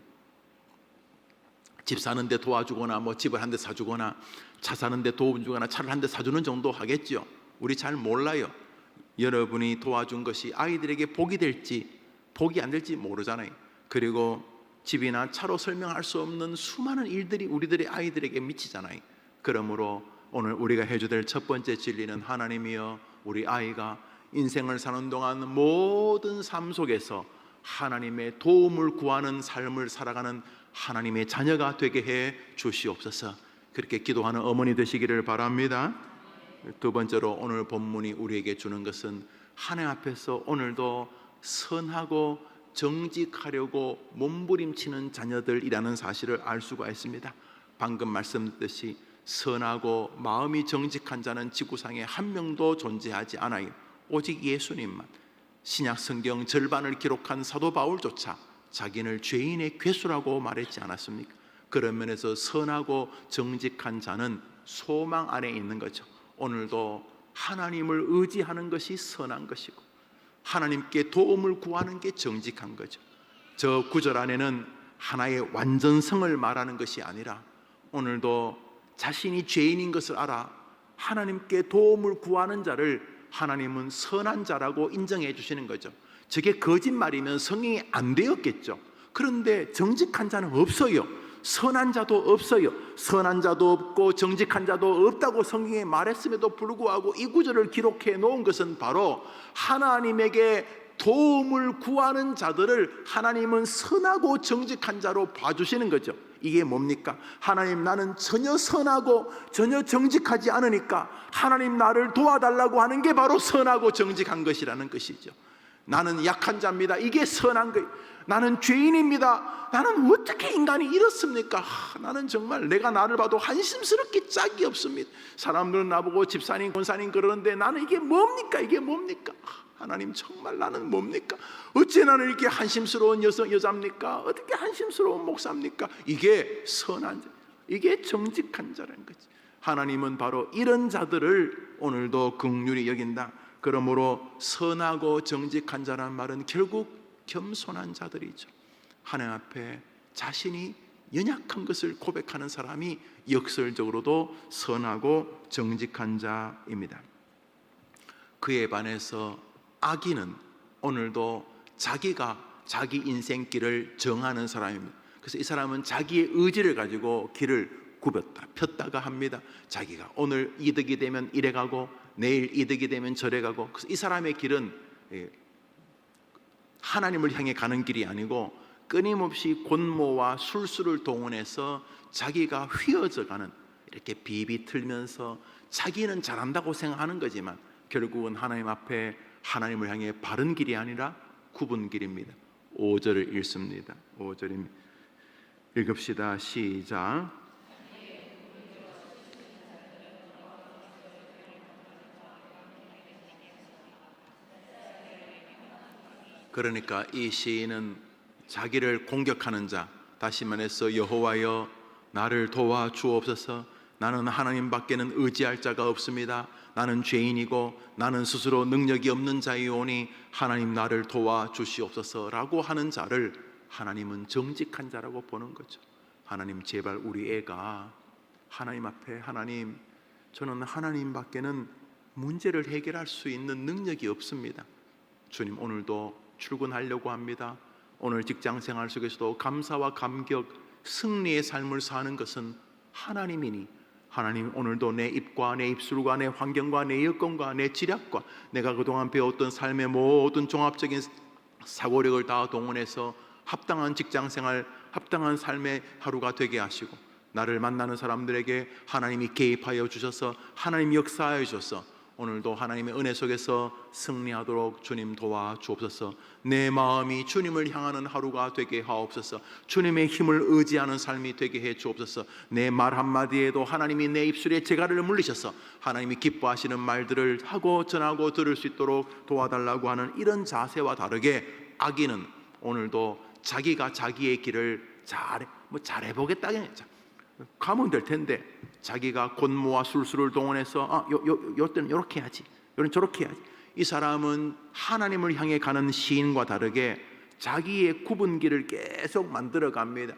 집 사는데 도와주거나, 집을 한 대 사주거나, 차 사는데 도움 주거나, 차를 한 대 사주는 정도 하겠죠. 우리 잘 몰라요. 여러분이 도와준 것이 아이들에게 복이 될지 복이 안 될지 모르잖아요. 그리고 집이나 차로 설명할 수 없는 수많은 일들이 우리들의 아이들에게 미치잖아요. 그러므로 오늘 우리가 해줘야 될 첫 번째 진리는, 하나님이여, 우리 아이가 인생을 사는 동안 모든 삶 속에서 하나님의 도움을 구하는 삶을 살아가는 하나님의 자녀가 되게 해 주시옵소서. 그렇게 기도하는 어머니 되시기를 바랍니다. 두 번째로 오늘 본문이 우리에게 주는 것은, 하나님 앞에서 오늘도 선하고 정직하려고 몸부림치는 자녀들이라는 사실을 알 수가 있습니다. 방금 말씀드렸듯이 선하고 마음이 정직한 자는 지구상에 한 명도 존재하지 않아요. 오직 예수님만. 신약 성경 절반을 기록한 사도 바울조차 자기를 죄인의 괴수라고 말했지 않았습니까? 그런 면에서 선하고 정직한 자는 소망 안에 있는 거죠. 오늘도 하나님을 의지하는 것이 선한 것이고 하나님께 도움을 구하는 게 정직한 거죠. 저 구절 안에는 하나의 완전성을 말하는 것이 아니라 오늘도 자신이 죄인인 것을 알아 하나님께 도움을 구하는 자를 하나님은 선한 자라고 인정해 주시는 거죠. 저게 거짓말이면 성령이 안 되었겠죠. 그런데 정직한 자는 없어요. 선한 자도 없어요. 선한 자도 없고 정직한 자도 없다고 성경에 말했음에도 불구하고 이 구절을 기록해 놓은 것은 바로 하나님에게 도움을 구하는 자들을 하나님은 선하고 정직한 자로 봐주시는 거죠. 이게 뭡니까? 하나님, 나는 전혀 선하고 전혀 정직하지 않으니까 하나님 나를 도와달라고 하는 게 바로 선하고 정직한 것이라는 것이죠. 나는 약한 자입니다. 이게 선한 거예요. 나는 죄인입니다. 나는 어떻게 인간이 이렇습니까? 나는 정말 내가 나를 봐도 한심스럽게 짝이 없습니다. 사람들은 나보고 집사님, 권사님 그러는데 나는 이게 뭡니까? 이게 뭡니까? 하나님, 정말 나는 뭡니까? 어째 나는 이렇게 한심스러운 여자입니까? 어떻게 한심스러운 목사입니까? 이게 선한 자, 이게 정직한 자라는 거지. 하나님은 바로 이런 자들을 오늘도 긍휼히 여긴다. 그러므로 선하고 정직한 자란 말은 결국 겸손한 자들이죠. 하나님 앞에 자신이 연약한 것을 고백하는 사람이 역설적으로도 선하고 정직한 자입니다. 그에 반해서 악인은 오늘도 자기가 자기 인생길을 정하는 사람입니다. 그래서 이 사람은 자기의 의지를 가지고 길을 굽였다 폈다가 합니다. 자기가 오늘 이득이 되면 이래 가고 내일 이득이 되면 저래 가고. 그래서 이 사람의 길은 하나님을 향해 가는 길이 아니고 끊임없이 곤모와 술수를 동원해서 자기가 휘어져 가는, 이렇게 비비 틀면서 자기는 잘한다고 생각하는 거지만 결국은 하나님 앞에 하나님을 향해 바른 길이 아니라 굽은 길입니다. 5절을 읽습니다. 5절입니다. 읽읍시다. 시작. 그러니까 이 시인은 자기를 공격하는 자, 다시 말해서 여호와여 나를 도와주옵소서, 나는 하나님밖에는 의지할 자가 없습니다. 나는 죄인이고 나는 스스로 능력이 없는 자이오니 하나님 나를 도와주시옵소서라고 하는 자를 하나님은 정직한 자라고 보는 거죠. 하나님, 제발 우리 애가 하나님 앞에, 하나님, 저는 하나님밖에는 문제를 해결할 수 있는 능력이 없습니다. 주님, 오늘도 출근하려고 합니다. 오늘 직장생활 속에서도 감사와 감격, 승리의 삶을 사는 것은 하나님이니 하나님, 오늘도 내 입과 내 입술과 내 환경과 내 여건과 내 지략과 내가 그동안 배웠던 삶의 모든 종합적인 사고력을 다 동원해서 합당한 직장생활, 합당한 삶의 하루가 되게 하시고 나를 만나는 사람들에게 하나님이 개입하여 주셔서 하나님 역사하여 주셔서 오늘도 하나님의 은혜 속에서 승리하도록 주님 도와주옵소서. 내 마음이 주님을 향하는 하루가 되게 하옵소서. 주님의 힘을 의지하는 삶이 되게 해 주옵소서. 내 말 한마디에도 하나님이 내 입술에 재갈을 물리셔서 하나님이 기뻐하시는 말들을 하고 전하고 들을 수 있도록 도와달라고 하는 이런 자세와 다르게 악인은 오늘도 자기가 자기의 길을 잘해보겠다, 가면 될 텐데 자기가 곤모와 술수를 동원해서 요 때는 이렇게 해야지, 요는 저렇게 해야지. 이 사람은 하나님을 향해 가는 시인과 다르게 자기의 굽은 길을 계속 만들어 갑니다.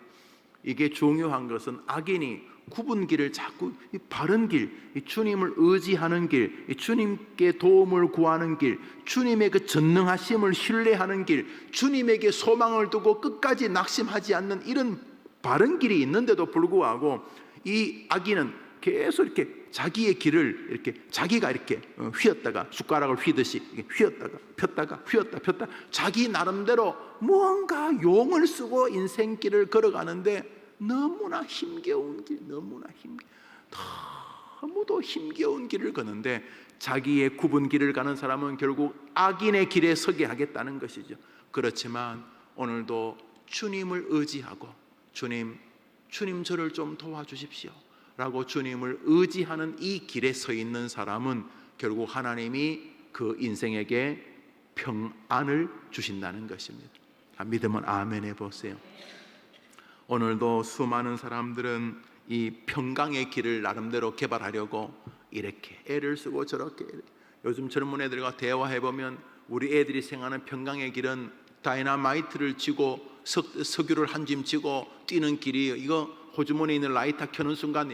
이게 중요한 것은 악인이 굽은 길을 자꾸 이 바른 길, 이 주님을 의지하는 길, 이 주님께 도움을 구하는 길, 주님의 그 전능하심을 신뢰하는 길, 주님에게 소망을 두고 끝까지 낙심하지 않는 이런 바른 길이 있는데도 불구하고 이 악인은 계속 이렇게 자기의 길을 이렇게 자기가 이렇게 휘었다가 숟가락을 휘듯이 휘었다가 폈다가 휘었다 폈다 자기 나름대로 무언가 용을 쓰고 인생길을 걸어가는데 너무나 힘겨운 길, 너무도 힘겨운 길을 걷는데 자기의 굽은 길을 가는 사람은 결국 악인의 길에 서게 하겠다는 것이죠. 그렇지만 오늘도 주님을 의지하고 주님 저를 좀 도와주십시오 라고 주님을 의지하는 이 길에 서 있는 사람은 결국 하나님이 그 인생에게 평안을 주신다는 것입니다. 믿으면 아멘 해보세요. 오늘도 수많은 사람들은 이 평강의 길을 나름대로 개발하려고 이렇게 애를 쓰고 저렇게, 요즘 젊은 애들과 대화해보면 우리 애들이 생각하는 평강의 길은 다이나마이트를 쥐고 석유를 한 짐 쥐고 뛰는 길이에요. 이거 호주머니에 있는 라이터 켜는 순간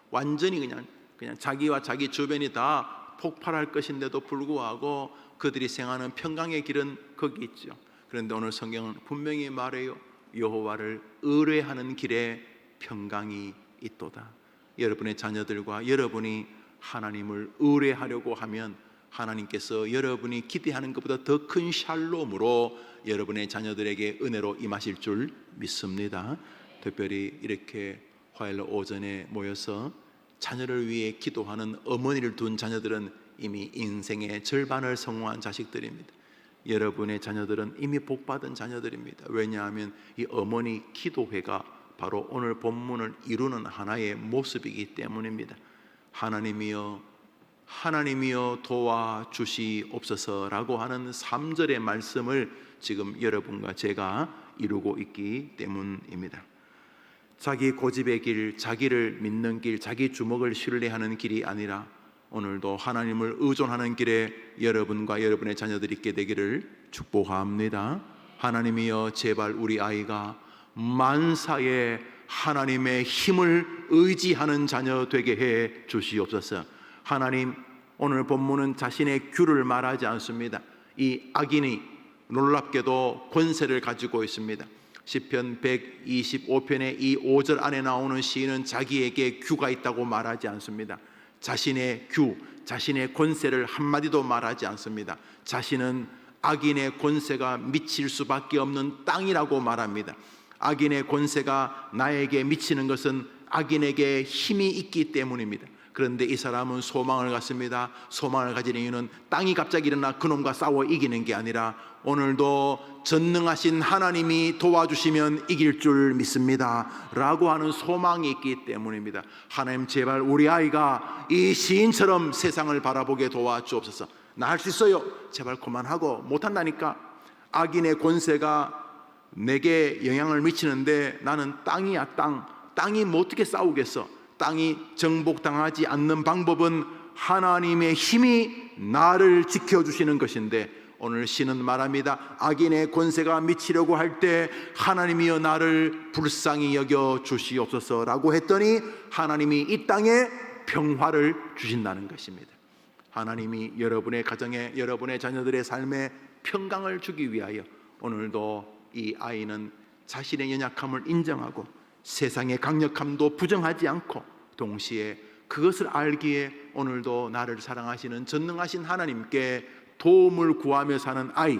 완전히 그냥 자기와 자기 주변이 다 폭발할 것인데도 불구하고 그들이 생각하는 평강의 길은 거기 있죠. 그런데 오늘 성경은 분명히 말해요. 여호와를 의뢰하는 길에 평강이 있도다. 여러분의 자녀들과 여러분이 하나님을 의뢰하려고 하면 하나님께서 여러분이 기대하는 것보다 더 큰 샬롬으로 여러분의 자녀들에게 은혜로 임하실 줄 믿습니다. 특별히 이렇게 화요일 오전에 모여서 자녀를 위해 기도하는 어머니를 둔 자녀들은 이미 인생의 절반을 성공한 자식들입니다. 여러분의 자녀들은 이미 복받은 자녀들입니다. 왜냐하면 이 어머니 기도회가 바로 오늘 본문을 이루는 하나의 모습이기 때문입니다. 하나님이여 도와주시옵소서라고 하는 3절의 말씀을 지금 여러분과 제가 이루고 있기 때문입니다. 자기 고집의 길, 자기를 믿는 길, 자기 주먹을 신뢰하는 길이 아니라 오늘도 하나님을 의존하는 길에 여러분과 여러분의 자녀들이 있게 되기를 축복합니다. 하나님이여 제발 우리 아이가 만사에 하나님의 힘을 의지하는 자녀 되게 해 주시옵소서. 하나님, 오늘 본문은 자신의 규를 말하지 않습니다. 이 악인이 놀랍게도 권세를 가지고 있습니다. 시편 125편의 이 5절 안에 나오는 시인은 자기에게 규가 있다고 말하지 않습니다. 자신의 규, 자신의 권세를 한마디도 말하지 않습니다. 자신은 악인의 권세가 미칠 수밖에 없는 땅이라고 말합니다. 악인의 권세가 나에게 미치는 것은 악인에게 힘이 있기 때문입니다. 그런데 이 사람은 소망을 갖습니다. 소망을 가지는 이유는 땅이 갑자기 일어나 그놈과 싸워 이기는 게 아니라 오늘도 전능하신 하나님이 도와주시면 이길 줄 믿습니다 라고 하는 소망이 있기 때문입니다. 하나님, 제발 우리 아이가 이 시인처럼 세상을 바라보게 도와주옵소서. 나 할 수 있어요. 제발 그만하고. 못한다니까. 악인의 권세가 내게 영향을 미치는데 나는 땅이야. 땅이 뭐 어떻게 싸우겠어. 땅이 정복당하지 않는 방법은 하나님의 힘이 나를 지켜주시는 것인데, 오늘 시는 말합니다. 악인의 권세가 미치려고 할 때 하나님이여 나를 불쌍히 여겨 주시옵소서라고 했더니 하나님이 이 땅에 평화를 주신다는 것입니다. 하나님이 여러분의 가정에, 여러분의 자녀들의 삶에 평강을 주기 위하여 오늘도 이 아이는 자신의 연약함을 인정하고 세상의 강력함도 부정하지 않고 동시에 그것을 알기에 오늘도 나를 사랑하시는 전능하신 하나님께 도움을 구하며 사는 아이,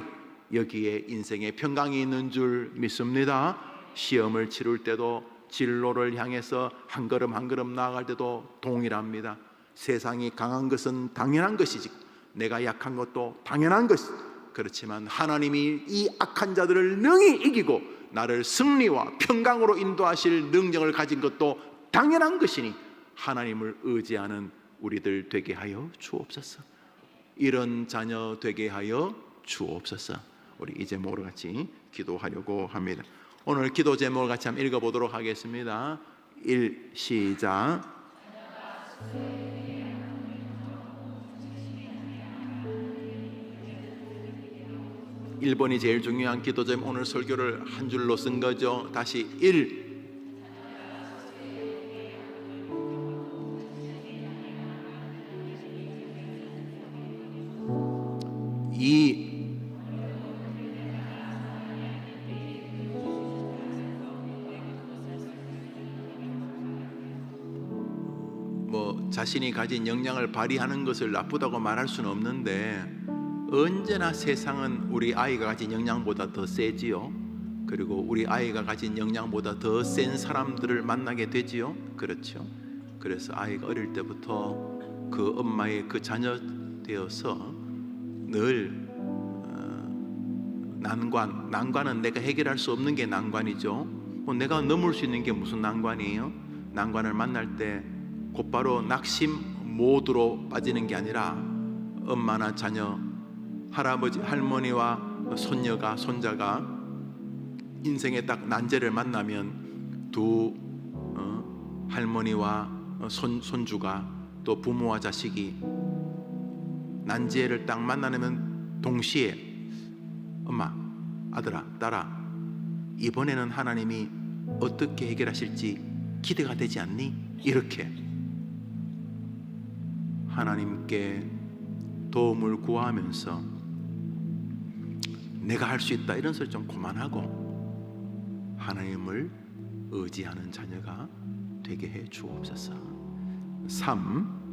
여기에 인생의 평강이 있는 줄 믿습니다. 시험을 치를 때도 진로를 향해서 한 걸음 한 걸음 나아갈 때도 동일합니다. 세상이 강한 것은 당연한 것이지 내가 약한 것도 당연한 것이, 그렇지만 하나님이 이 악한 자들을 능히 이기고 나를 승리와 평강으로 인도하실 능력을 가진 것도 당연한 것이니 하나님을 의지하는 우리들 되게 하여 주옵소서. 이런 자녀 되게 하여 주옵소서. 우리 이 제목으로 같이 기도하려고 합니다. 오늘 기도 제목을 같이 한번 읽어보도록 하겠습니다. 1, 시작. 1번이 제일 중요한 기도 제목. 오늘 설교를 한 줄로 쓴 거죠. 다시 1. 2. 자신이 가진 역량을 발휘하는 것을 나쁘다고 말할 수는 없는데 언제나 세상은 우리 아이가 가진 역량보다 더 세지요. 그리고 우리 아이가 가진 역량보다 더 센 사람들을 만나게 되지요. 그렇죠. 그래서 아이가 어릴 때부터 그 엄마의 그 자녀 되어서 늘 난관은 내가 해결할 수 없는 게 난관이죠. 내가 넘을 수 있는 게 무슨 난관이에요? 난관을 만날 때 곧바로 낙심 모드로 빠지는 게 아니라 엄마나 자녀, 할아버지, 할머니와 손녀가, 손자가 인생의 딱 난제를 만나면 두 할머니와 손주가 또 부모와 자식이 난제를 딱 만나면 동시에 엄마, 아들아, 딸아, 이번에는 하나님이 어떻게 해결하실지 기대가 되지 않니? 이렇게 하나님께 도움을 구하면서 내가 할 수 있다 이런 소리 좀 그만하고 하나님을 의지하는 자녀가 되게 해 주옵소서. 3.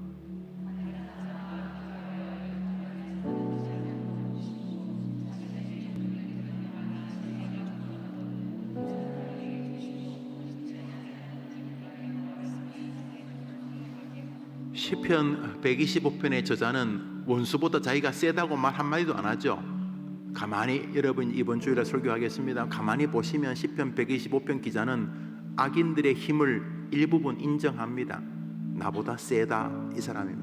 시편 125편의 저자는 원수보다 자기가 세다고 말 한마디도 안 하죠. 가만히 여러분 이번 주일에 설교하겠습니다. 가만히 보시면 시편 125편 기자는 악인들의 힘을 일부분 인정합니다. 나보다 세다 이 사람이.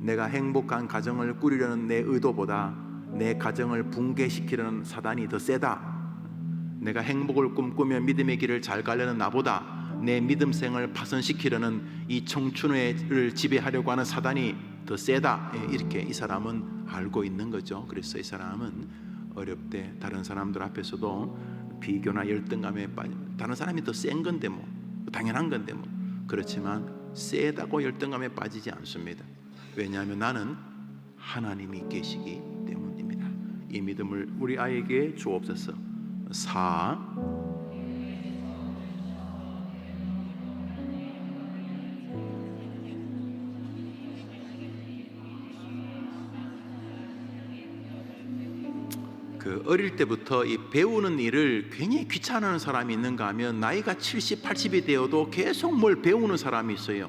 내가 행복한 가정을 꾸리려는 내 의도보다 내 가정을 붕괴시키려는 사단이 더 세다. 내가 행복을 꿈꾸며 믿음의 길을 잘 가려는 나보다 내 믿음생을 파손시키려는 이 청춘을 지배하려고 하는 사단이 더 세다. 이렇게 이 사람은 알고 있는 거죠. 그래서 이 사람은 어렵대 다른 사람들 앞에서도 비교나 열등감에 빠져. 다른 사람이 더 센 건데 뭐 당연한 건데 뭐 그렇지만 세다고 열등감에 빠지지 않습니다. 왜냐하면 나는 하나님이 계시기 때문입니다. 이 믿음을 우리 아이에게 주옵소서. 4. 어릴 때부터 이 배우는 일을 굉장히 귀찮아하는 사람이 있는가 하면 나이가 70, 80이 되어도 계속 뭘 배우는 사람이 있어요.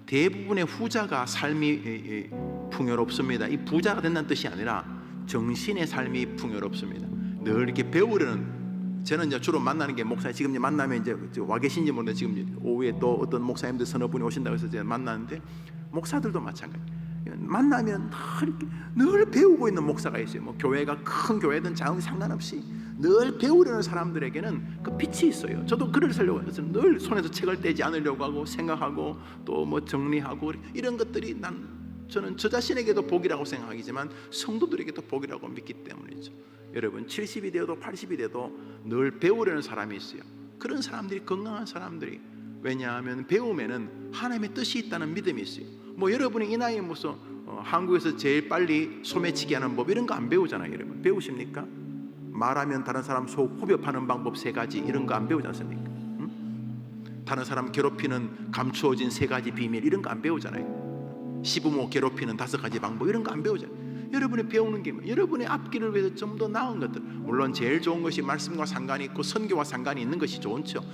대부분의 후자가 삶이 풍요롭습니다. 이 부자가 된다는 뜻이 아니라 정신의 삶이 풍요롭습니다. 늘 이렇게 배우려는, 저는 이제 주로 만나는 게 목사, 지금 이제 만나면 이제 와 계신지 모르는데 지금 오후에 또 어떤 목사님들 서너 분이 오신다고 해서 제가 만나는데 목사들도 마찬가지. 만나면 늘 배우고 있는 목사가 있어요. 뭐 교회가 큰 교회든 작은 상관없이 늘 배우려는 사람들에게는 그 빛이 있어요. 저도 글을 쓰려고 해서 늘 손에서 책을 떼지 않으려고 하고 생각하고 또 뭐 정리하고 이런 것들이 저는 저 자신에게도 복이라고 생각하지만 성도들에게도 복이라고 믿기 때문이죠. 여러분 70이 되어도 80이 돼도 늘 배우려는 사람이 있어요. 그런 사람들이 건강한 사람들이, 왜냐하면 배움에는 하나님의 뜻이 있다는 믿음이 있어요. 뭐 여러분이 이 나이에 무슨 한국에서 제일 빨리 소매치기 하는 법 이런 거 안 배우잖아요. 여러분 배우십니까? 말하면 다른 사람 속 후벼 파는 방법 3가지 이런 거 안 배우지 않습니까? 다른 사람 괴롭히는 감추어진 3가지 비밀 이런 거 안 배우잖아요. 시부모 괴롭히는 5가지 방법 이런 거 안 배우잖아요. 여러분이 배우는 게 여러분의 앞길을 위해서 좀 더 나은 것들, 물론 제일 좋은 것이 말씀과 상관이 있고 선교와 상관이 있는 것이 좋죠.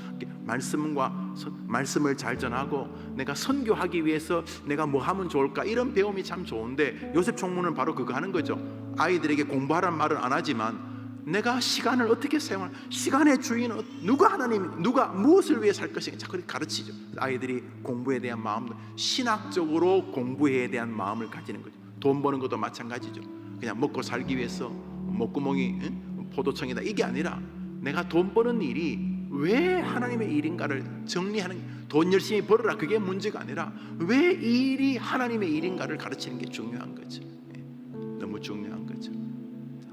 말씀을 잘 전하고 내가 선교하기 위해서 내가 뭐 하면 좋을까 이런 배움이 참 좋은데, 요셉 총무는 바로 그거 하는 거죠. 아이들에게 공부하라는 말은 안 하지만 내가 시간을 어떻게 사용할, 시간의 주인은 누가 무엇을 위해 살 것인가 자꾸 가르치죠. 아이들이 공부에 대한 마음, 신학적으로 공부에 대한 마음을 가지는 거죠. 돈 버는 것도 마찬가지죠. 그냥 먹고 살기 위해서 목구멍이 포도청이다 이게 아니라 내가 돈 버는 일이 왜 하나님의 일인가를 정리하는, 돈 열심히 벌어라 그게 문제가 아니라 왜 이 일이 하나님의 일인가를 가르치는 게 중요한 거죠. 너무 중요한 거죠.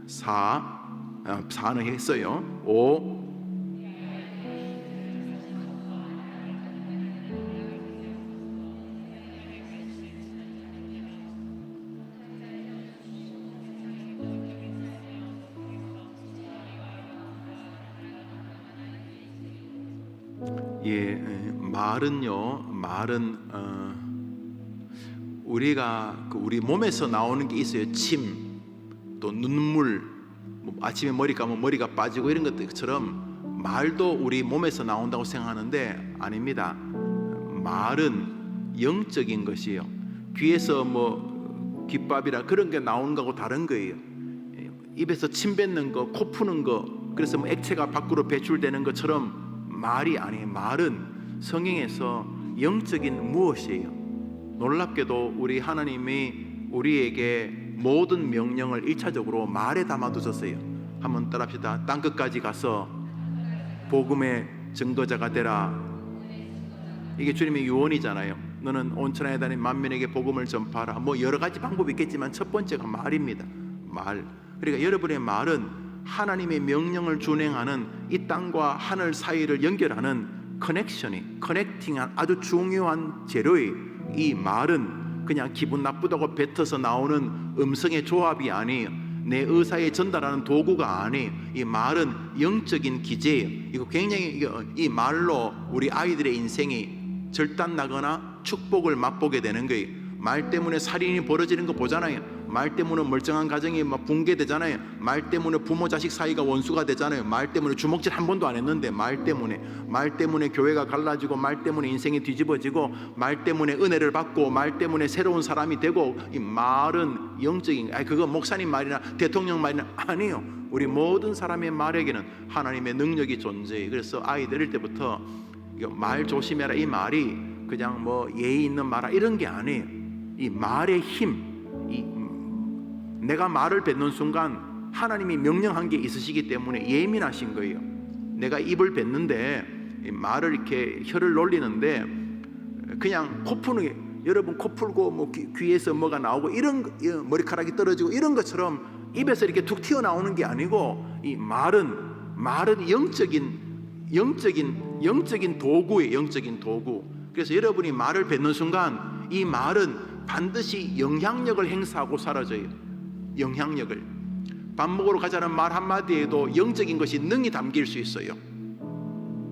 4는 했어요. 5. 말은 우리가 우리 몸에서 나오는 게 있어요. 침, 또 눈물, 아침에 머리 감으면 머리가 빠지고 이런 것들처럼 말도 우리 몸에서 나온다고 생각하는데 아닙니다. 말은 영적인 것이에요. 귀에서 뭐 귓밥이라 그런 게 나오는 거하고 다른 거예요. 입에서 침 뱉는 거, 코 푸는 거, 그래서 뭐 액체가 밖으로 배출되는 것처럼 말이 아니에요. 말은 성경에서 영적인 무엇이에요? 놀랍게도 우리 하나님이 우리에게 모든 명령을 1차적으로 말에 담아두셨어요. 한번 따라합시다. 땅 끝까지 가서 복음의 증거자가 되라. 이게 주님의 유언이잖아요. 너는 온 천하에 다닌 만민에게 복음을 전파하라. 뭐 여러 가지 방법이 있겠지만 첫 번째가 말입니다. 말. 그러니까 여러분의 말은 하나님의 명령을 준행하는 이 땅과 하늘 사이를 연결하는 커넥팅한 아주 중요한 재료의 이 말은 그냥 기분 나쁘다고 뱉어서 나오는 음성의 조합이 아니에요. 내 의사에 전달하는 도구가 아니에요. 이 말은 영적인 기제예요. 이거 굉장히 이 말로 우리 아이들의 인생이 절단나거나 축복을 맛보게 되는 거예요. 말 때문에 살인이 벌어지는 거 보잖아요. 말 때문에 멀쩡한 가정이 막 붕괴되잖아요. 말 때문에 부모 자식 사이가 원수가 되잖아요. 말 때문에 주먹질 한 번도 안 했는데 말 때문에 교회가 갈라지고, 말 때문에 인생이 뒤집어지고, 말 때문에 은혜를 받고, 말 때문에 새로운 사람이 되고. 이 말은 영적인, 그거 목사님 말이나 대통령 말이나 아니에요. 우리 모든 사람의 말에게는 하나님의 능력이 존재해요. 그래서 아이 데릴 때부터 말 조심해라, 이 말이 그냥 뭐 예의 있는 말아 이런 게 아니에요. 이 말의 힘, 내가 말을 뱉는 순간 하나님이 명령한 게 있으시기 때문에 예민하신 거예요. 내가 입을 뱉는데, 말을 이렇게 혀를 놀리는데 그냥 코 푸는 게, 여러분 코 풀고 뭐 귀에서 뭐가 나오고 이런 머리카락이 떨어지고 이런 것처럼 입에서 이렇게 툭 튀어나오는 게 아니고, 이 말은 영적인 도구예요. 영적인 도구. 그래서 여러분이 말을 뱉는 순간 이 말은 반드시 영향력을 행사하고 사라져요. 영향력을. 밥 먹으러 가자는 말 한마디에도 영적인 것이 능히 담길 수 있어요.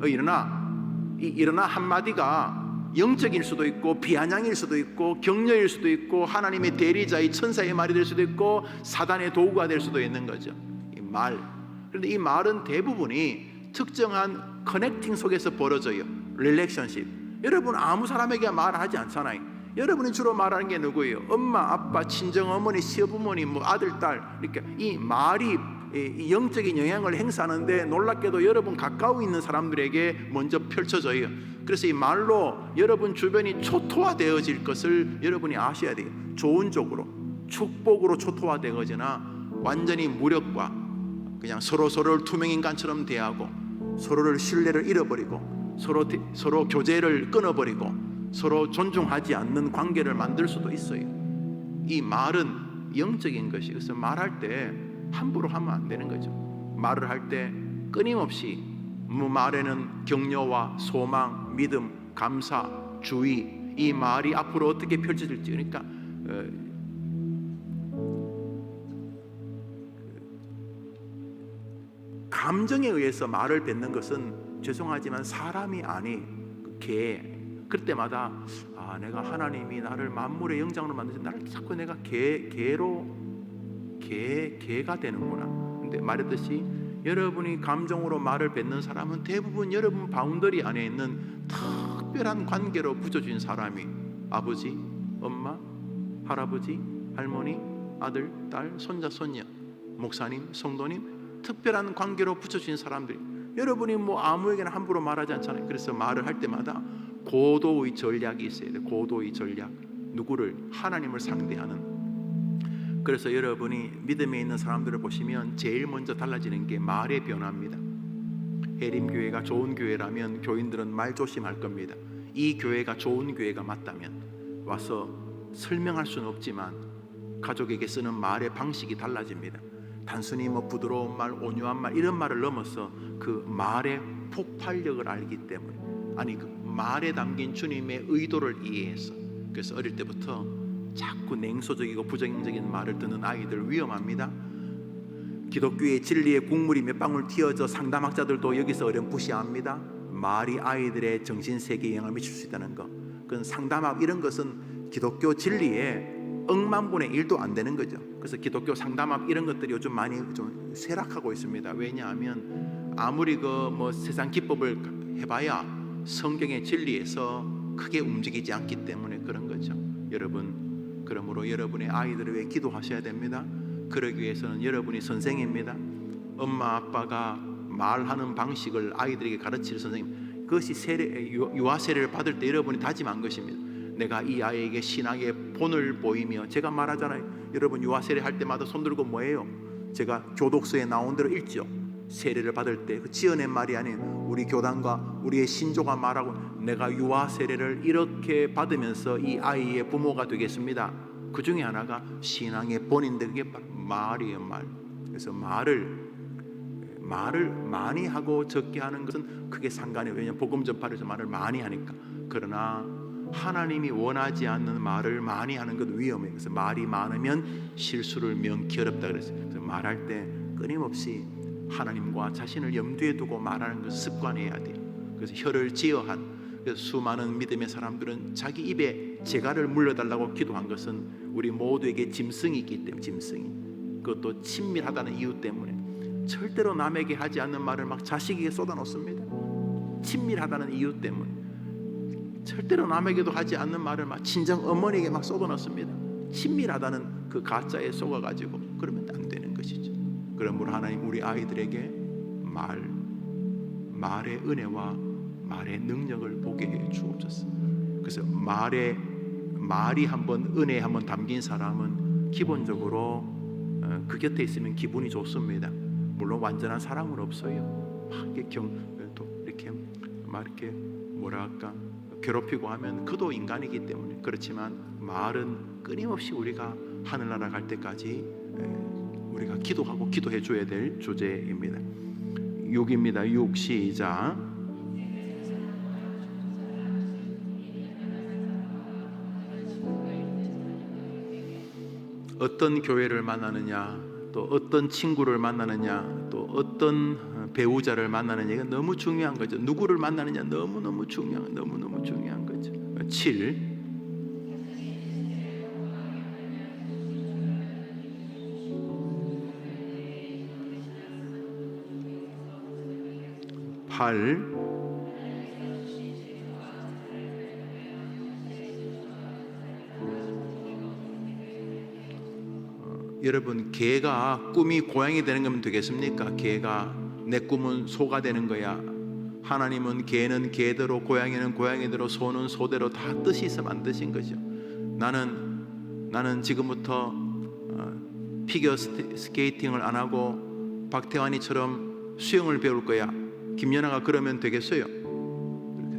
일어나 한마디가 영적일 수도 있고, 비아냥일 수도 있고, 격려일 수도 있고, 하나님의 대리자의 천사의 말이 될 수도 있고, 사단의 도구가 될 수도 있는 거죠. 이 말. 그런데 이 말은 대부분이 특정한 커넥팅 속에서 벌어져요. 릴레이션십. 여러분 아무 사람에게 말하지 않잖아요. 여러분이 주로 말하는 게 누구예요? 엄마, 아빠, 친정 어머니, 시어부모니, 뭐 아들, 딸. 이렇게 이 말이 영적인 영향을 행사하는데, 놀랍게도 여러분 가까이 있는 사람들에게 먼저 펼쳐져요. 그래서 이 말로 여러분 주변이 초토화되어질 것을 여러분이 아셔야 돼요. 좋은 쪽으로, 축복으로 초토화되어지나 완전히 무력과 그냥 서로를 투명인간처럼 대하고, 서로를 신뢰를 잃어버리고, 서로 교제를 끊어버리고, 서로 존중하지 않는 관계를 만들 수도 있어요. 이 말은 영적인 것이, 그래서 말할 때 함부로 하면 안 되는 거죠. 말을 할 때 끊임없이 말에는 격려와 소망, 믿음, 감사, 주의, 이 말이 앞으로 어떻게 펼쳐질지. 그러니까 감정에 의해서 말을 뱉는 것은 죄송하지만 사람이 아니 개. 그때마다 내가 하나님이 나를 만물의 영장으로 만드신, 나를 자꾸 내가 개가 되는구나. 근데 말했듯이 여러분이 감정으로 말을 뱉는 사람은 대부분 여러분 바운더리 안에 있는 특별한 관계로 붙여진 사람이, 아버지, 엄마, 할아버지, 할머니, 아들, 딸, 손자, 손녀, 목사님, 성도님, 특별한 관계로 붙여진 사람들이, 여러분이 뭐 아무에게나 함부로 말하지 않잖아요. 그래서 말을 할 때마다 고도의 전략이 있어야 돼요. 고도의 전략. 누구를? 하나님을 상대하는. 그래서 여러분이 믿음에 있는 사람들을 보시면 제일 먼저 달라지는 게 말의 변화입니다. 해림교회가 좋은 교회라면 교인들은 말 조심할 겁니다. 이 교회가 좋은 교회가 맞다면 와서 설명할 수는 없지만 가족에게 쓰는 말의 방식이 달라집니다. 단순히 뭐 부드러운 말, 온유한 말 이런 말을 넘어서 그 말의 폭발력을 알기 때문에, 아니 그 말에 담긴 주님의 의도를 이해해서. 그래서 어릴 때부터 자꾸 냉소적이고 부정적인 말을 듣는 아이들 위험합니다. 기독교의 진리의 국물이 몇 방울 튀어져 상담학자들도 여기서 어렴풋이합니다. 말이 아이들의 정신세계에 영향을 미칠 수 있다는 것. 그건 상담학 이런 것은 기독교 진리에 억만분의 1도 안 되는 거죠. 그래서 기독교 상담학 이런 것들이 요즘 많이 좀 쇠락하고 있습니다. 왜냐하면 아무리 그 뭐 세상 기법을 해봐야 성경의 진리에서 크게 움직이지 않기 때문에 그런 거죠. 여러분, 그러므로 여러분의 아이들을 위해 기도하셔야 됩니다. 그러기 위해서는 여러분이 선생입니다. 엄마 아빠가 말하는 방식을 아이들에게 가르칠 선생님, 그것이 유아 세례를 받을 때 여러분이 다짐한 것입니다. 내가 이 아이에게 신앙의 본을 보이며, 제가 말하잖아요. 여러분 유아 세례 할 때마다 손 들고 뭐예요? 제가 교독서에 나온 대로 읽죠. 세례를 받을 때 그 지어낸 말이 아닌 우리 교단과 우리의 신조가 말하고 내가 유아 세례를 이렇게 받으면서 이 아이의 부모가 되겠습니다. 그 중에 하나가 신앙의 본인데 그게 말이에요. 말. 그래서 말을 많이 하고 적게 하는 것은 크게 상관이 없어요. 왜냐하면 복음 전파에서 말을 많이 하니까. 그러나 하나님이 원하지 않는 말을 많이 하는 것 위험해요. 그래서 말이 많으면 실수를 명키 어렵다 그랬어요. 그래서 말할 때 끊임없이 하나님과 자신을 염두에 두고 말하는 것을 습관해야 돼요. 그래서 혀를 제어한, 그래서 수많은 믿음의 사람들은 자기 입에 재갈을 물려달라고 기도한 것은 우리 모두에게 짐승이 있기 때문에, 짐승이, 그것도 친밀하다는 이유 때문에 절대로 남에게 하지 않는 말을 막 자식에게 쏟아놓습니다. 친밀하다는 이유 때문에 절대로 남에게도 하지 않는 말을 막 친정 어머니에게 막 쏟아놓습니다. 친밀하다는 그 가짜에 속아가지고 그러면 안 되는 것이죠. 그러므로 하나님 우리 아이들에게 말의 은혜와 말의 능력을 보게 해 주옵소서. 그래서 말이 한번 은혜에 한번 담긴 사람은 기본적으로 그 곁에 있으면 기분이 좋습니다. 물론 완전한 사랑은 없어요. 이렇게 뭐랄까 괴롭히고 하면 그도 인간이기 때문에. 그렇지만 말은 끊임없이 우리가 하늘나라 갈 때까지 우리가 기도하고 기도해 줘야 될 주제입니다. 6입니다. 6 시작. 어떤 교회를 만나느냐, 또 어떤 친구를 만나느냐, 또 어떤 배우자를 만나느냐, 이건 너무 중요한 거죠. 누구를 만나느냐 너무너무 중요한 거죠. 7. 8. 여러분, 개가 꿈이 고양이 되는 거면 되겠습니까? 개가 내 꿈은 소가 되는 거야. 하나님은 개는 개대로, 고양이는 고양이대로, 소는 소대로 다 뜻이 있어 만드신 거죠. 나는 지금부터 피겨 스케이팅을 안 하고 박태환이처럼 수영을 배울 거야. 김연아가 그러면 되겠어요?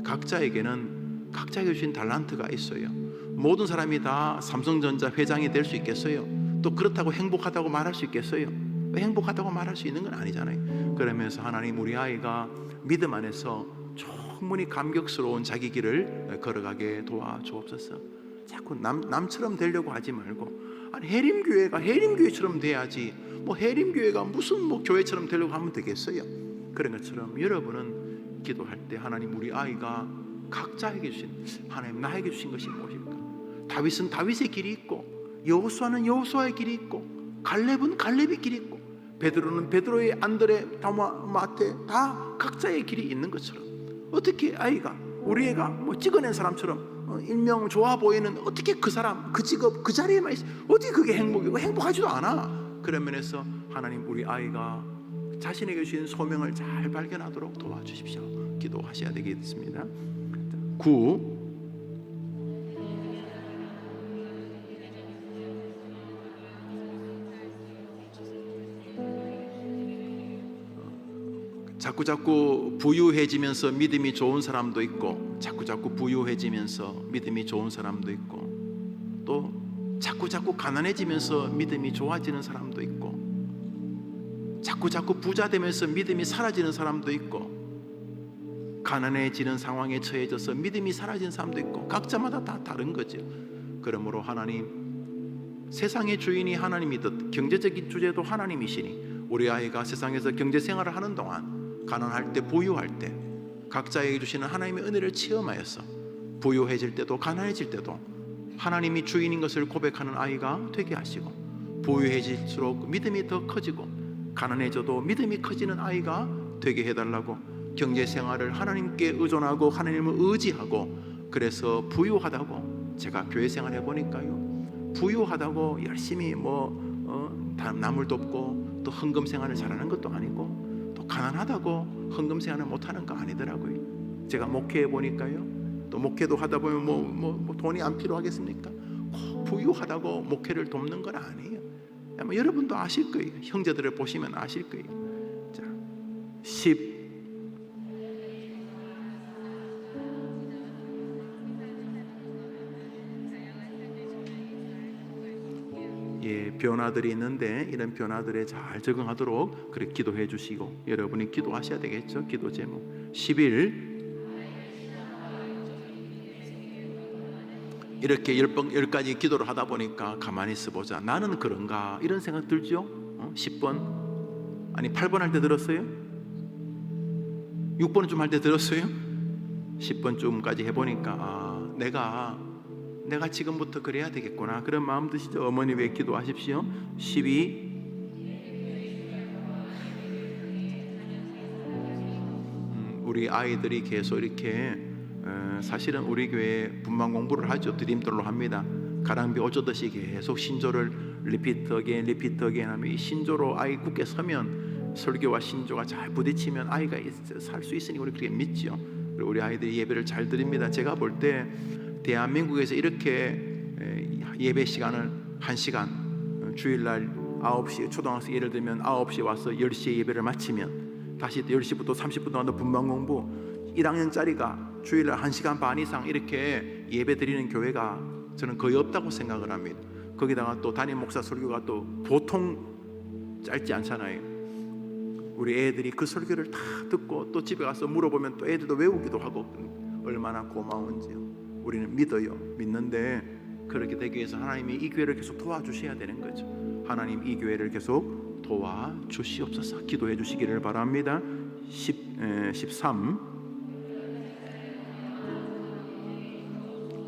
각자에게는 각자에게 주신 달란트가 있어요. 모든 사람이 다 삼성전자 회장이 될 수 있겠어요? 또 그렇다고 행복하다고 말할 수 있겠어요? 행복하다고 말할 수 있는 건 아니잖아요. 그러면서 하나님 우리 아이가 믿음 안에서 충분히 감격스러운 자기 길을 걸어가게 도와주옵소서. 자꾸 남처럼 되려고 하지 말고, 아니 해림교회가 해림교회처럼 돼야지, 뭐 해림교회가 무슨 뭐 교회처럼 되려고 하면 되겠어요? 그런 것처럼 여러분은 기도할 때 하나님 우리 아이가 각자에게 주신, 하나님 나에게 주신 것이 무엇일까? 다윗은 다윗의 길이 있고, 여호수아는 여호수아의 길이 있고, 갈렙은 갈렙의 길이 있고, 베드로는 베드로의, 안드레, 마테 다 각자의 길이 있는 것처럼 어떻게 아이가, 우리 애가 뭐 찍어낸 사람처럼 일명 좋아 보이는, 어떻게 그 사람 그 직업 그 자리에만 있어, 어떻게 그게 행복이고? 행복하지도 않아. 그런 면에서 하나님 우리 아이가 자신에게 주신 소명을 잘 발견하도록 도와주십시오. 기도하셔야 되겠습니다. 9. 자꾸 부유해지면서 믿음이 좋은 사람도 있고, 자꾸 부유해지면서 믿음이 좋은 사람도 있고, 또 자꾸 가난해지면서 믿음이 좋아지는 사람도 있고, 자꾸 부자 되면서 믿음이 사라지는 사람도 있고, 가난해지는 상황에 처해져서 믿음이 사라지는 사람도 있고, 각자마다 다 다른 거죠. 그러므로 하나님, 세상의 주인이 하나님이듯 경제적인 주제도 하나님이시니 우리 아이가 세상에서 경제생활을 하는 동안 가난할 때, 부유할 때 각자에게 주시는 하나님의 은혜를 체험하여서 부유해질 때도 가난해질 때도 하나님이 주인인 것을 고백하는 아이가 되게 하시고, 부유해질수록 믿음이 더 커지고 가난해져도 믿음이 커지는 아이가 되게 해달라고, 경제생활을 하나님께 의존하고 하나님을 의지하고, 그래서 부유하다고, 제가 교회생활 해보니까요, 부유하다고 열심히 남을 돕고 또 헌금생활을 잘하는 것도 아니고, 또 가난하다고 헌금생활을 못하는 거 아니더라고요. 제가 목회해 보니까요, 또 목회도 하다 보면 뭐 돈이 안 필요하겠습니까? 꼭 부유하다고 목회를 돕는 건 아니에요. 아마 여러분도 아실 거예요. 형제들을 보시면 아실 거예요. 자, 10 변화들이 있는데 이런 변화들에 잘 적응하도록 그렇게 기도해 주시고, 여러분이 기도하셔야 되겠죠. 기도 제목 11 이렇게 10가지 기도를 하다 보니까 가만히 있어보자, 나는 그런가 이런 생각 들죠. 10번 아니 8번 할 때 들었어요? 6번쯤 할 때 들었어요? 10번쯤까지 해보니까 내가 지금부터 그래야 되겠구나, 그런 마음 드시죠? 어머니 왜 기도하십시오. 12 우리 아이들이 계속 이렇게 사실은 우리 교회 분만 공부를 하죠. 드림돌로 합니다. 가랑비 어쩌듯이 계속 신조를 리피트 어게인 하면 이 신조로 아이 굳게 서면 설교와 신조가 잘 부딪히면 아이가 살 수 있으니 우리 그렇게 믿죠. 그리고 우리 아이들이 예배를 잘 드립니다. 제가 볼 때 대한민국에서 이렇게 예배 시간을 1시간 주일날 9시, 초등학생 예를 들면 9시에 와서 10시에 예배를 마치면 다시 10시부터 30분 동안 분만 공부, 1학년짜리가 주일날 1시간 반 이상 이렇게 예배 드리는 교회가 저는 거의 없다고 생각을 합니다. 거기다가 또 담임 목사 설교가 또 보통 짧지 않잖아요. 우리 애들이 그 설교를 다 듣고 또 집에 가서 물어보면 또 애들도 외우기도 하고, 얼마나 고마운지요. 우리는 믿는데 그렇게 되기 위해서 하나님이 이 교회를 계속 도와주셔야 되는 거죠. 하나님 이 교회를 계속 도와주시옵소서. 기도해 주시기를 바랍니다. 13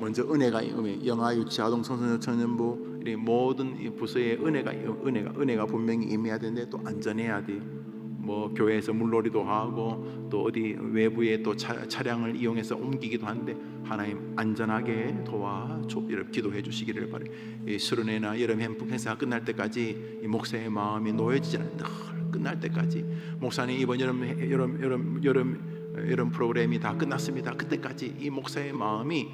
먼저 은혜가 영아, 유치, 아동, 청소년, 청년부 이 모든 부서에 은혜가 분명히 임해야 되는데 또 안전해야 돼요. 뭐 교회에서 물놀이도 하고 또 어디 외부에 또 차량을 이용해서 옮기기도 하는데 하나님 안전하게 기도해 주시기를 바라요. 이 수련회나 여름 캠프 행사가 끝날 때까지 이 목사의 마음이 놓여지지 않는, 늘 끝날 때까지 목사님 이번 여름 프로그램이 다 끝났습니다. 그때까지 이 목사의 마음이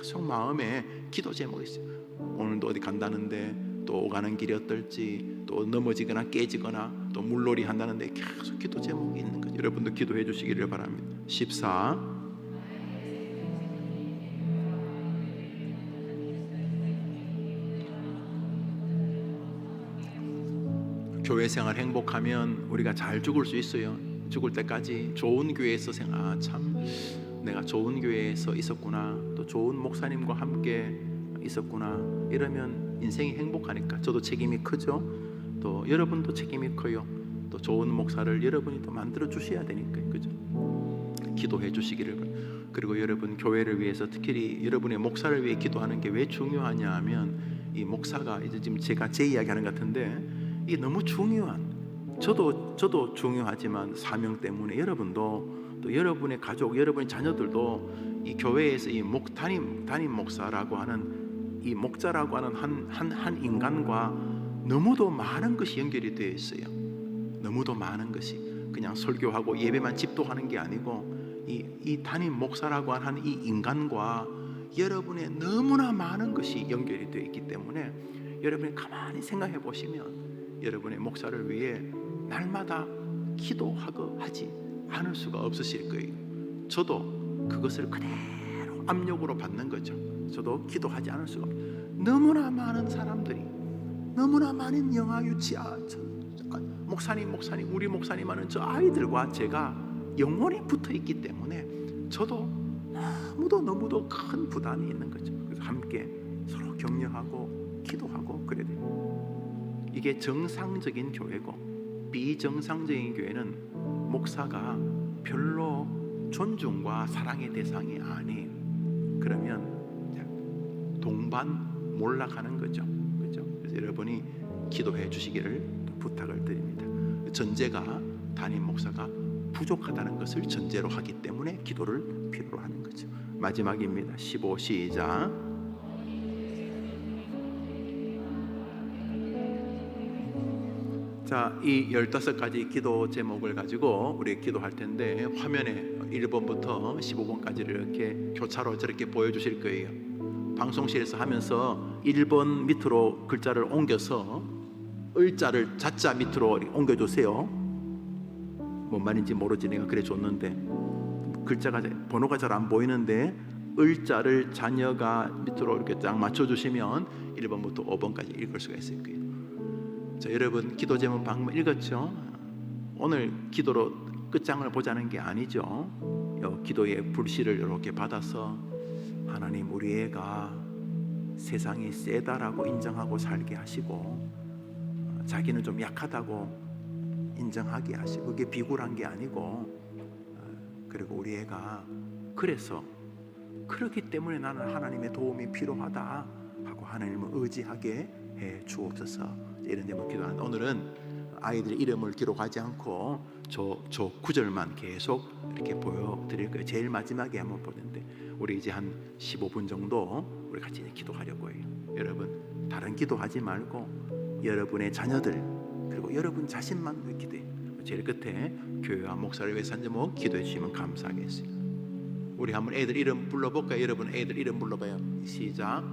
계속 마음에 기도 제목이 있어요. 오늘도 어디 간다는데 또 오가는 길이 어떨지, 또 넘어지거나 깨지거나 또 물놀이 한다는데 계속 기도 제목이 있는 거죠. 여러분도 기도해 주시기를 바랍니다. 14 교회 생활 행복하면 우리가 잘 죽을 수 있어요. 죽을 때까지 좋은 교회에서 참 내가 좋은 교회에서 있었구나, 또 좋은 목사님과 함께 있었구나, 이러면 인생이 행복하니까 저도 책임이 크죠. 또 여러분도 책임이 커요. 또 좋은 목사를 여러분이 또 만들어 주셔야 되니까요. 그죠? 기도해 주시기를 바랍니다. 그리고 여러분 교회를 위해서 특히 여러분의 목사를 위해 기도하는 게 왜 중요하냐 하면, 이 목사가 이제 지금 제가 제 이야기하는 것 같은데 이게 너무 중요한, 저도 중요하지만 사명 때문에 여러분도 또 여러분의 가족, 여러분의 자녀들도 이 교회에서 이 담임 목사라고 하는 이 목자라고 하는 한 인간과 너무도 많은 것이 연결이 되어 있어요. 너무도 많은 것이 그냥 설교하고 예배만 집도하는 게 아니고 이 담임 목사라고 하는 이 인간과 여러분의 너무나 많은 것이 연결이 되어 있기 때문에 여러분이 가만히 생각해 보시면 여러분의 목사를 위해 날마다 기도하고 하지 않을 수가 없으실 거예요. 저도 그것을 그대로 압력으로 받는 거죠. 저도 기도하지 않을 수가 없어요. 너무나 많은 사람들이, 너무나 많은 영아, 유치, 목사님 우리 목사님 하는 저 아이들과 제가 영원히 붙어 있기 때문에 저도 너무도 큰 부담이 있는 거죠. 그래서 함께 서로 격려하고 기도하고 그래야 돼요. 이게 정상적인 교회고, 비정상적인 교회는 목사가 별로 존중과 사랑의 대상이 아니에요. 그러면 동반 몰락하는 거죠. 그렇죠? 그래서 여러분이 기도해 주시기를 부탁을 드립니다. 전제가 담임 목사가 부족하다는 것을 전제로 하기 때문에 기도를 필요로 하는 거죠. 마지막입니다. 15 시작. 자, 이 15가지 기도 제목을 가지고 우리 기도할 텐데 화면에 1번부터 15번까지를 이렇게 교차로 저렇게 보여주실 거예요. 방송실에서 하면서 1번 밑으로 글자를 옮겨서 을자를 자자 밑으로 이렇게 옮겨주세요. 뭔 말인지 모르지. 내가 그래 줬는데 글자가 번호가 잘 안 보이는데 을자를 자녀가 밑으로 이렇게 딱 맞춰주시면 1번부터 5번까지 읽을 수가 있을 거예요. 자, 여러분 기도 제목 방금 읽었죠? 오늘 기도로 끝장을 보자는 게 아니죠. 요 기도의 불씨를 이렇게 받아서 하나님 우리 애가 세상이 세다라고 인정하고 살게 하시고 자기는 좀 약하다고 인정하게 하시고 그게 비굴한 게 아니고 그리고 우리 애가 그래서 그렇기 때문에 나는 하나님의 도움이 필요하다 하고 하나님을 의지하게 해 주옵소서. 이런 제목 기도하는데 오늘은 아이들의 이름을 기록하지 않고 저 9절만 계속 이렇게 보여드릴 거예요. 제일 마지막에 한번 보는데 우리 이제 한 15분 정도 우리 같이 기도하려고 해요. 여러분 다른 기도하지 말고 여러분의 자녀들 그리고 여러분 자신만 기도해. 제일 끝에 교회와 목사를 위해서 한 제목 기도해 주시면 감사하겠습니다. 우리 한번 애들 이름 불러볼까요? 여러분 애들 이름 불러봐요. 시작.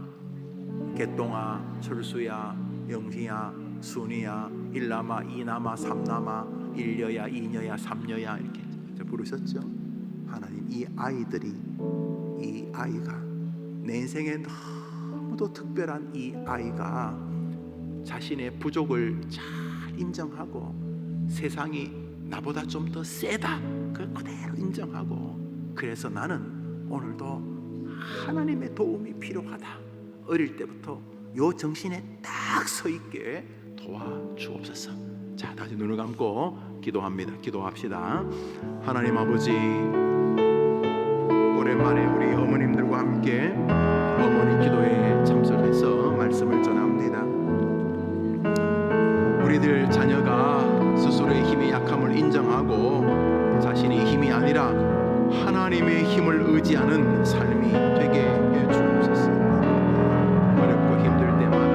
개똥아, 철수야, 영희야, 순이야, 일남아, 이남아, 삼남아, 일녀야, 이녀야, 삼녀야 이렇게 부르셨죠? 하나님 이 아이들이 이 아이가 내 인생에 너무도 특별한 이 아이가 자신의 부족을 잘 인정하고 세상이 나보다 좀 더 세다 그 그대로 인정하고 그래서 나는 오늘도 하나님의 도움이 필요하다. 어릴 때부터 요 정신에 딱 서 있게 도와주옵소서. 자, 다시 눈을 감고 기도합니다. 기도합시다. 하나님 아버지, 오랜만에 우리 어머님들과 함께 어머니 기도에 참석해서 말씀을 전합니다. 우리들 자녀가 스스로의 힘의 약함을 인정하고 자신의 힘이 아니라 하나님의 힘을 의지하는 삶이 되게 해 주옵소서. 어렵고 힘들 때마다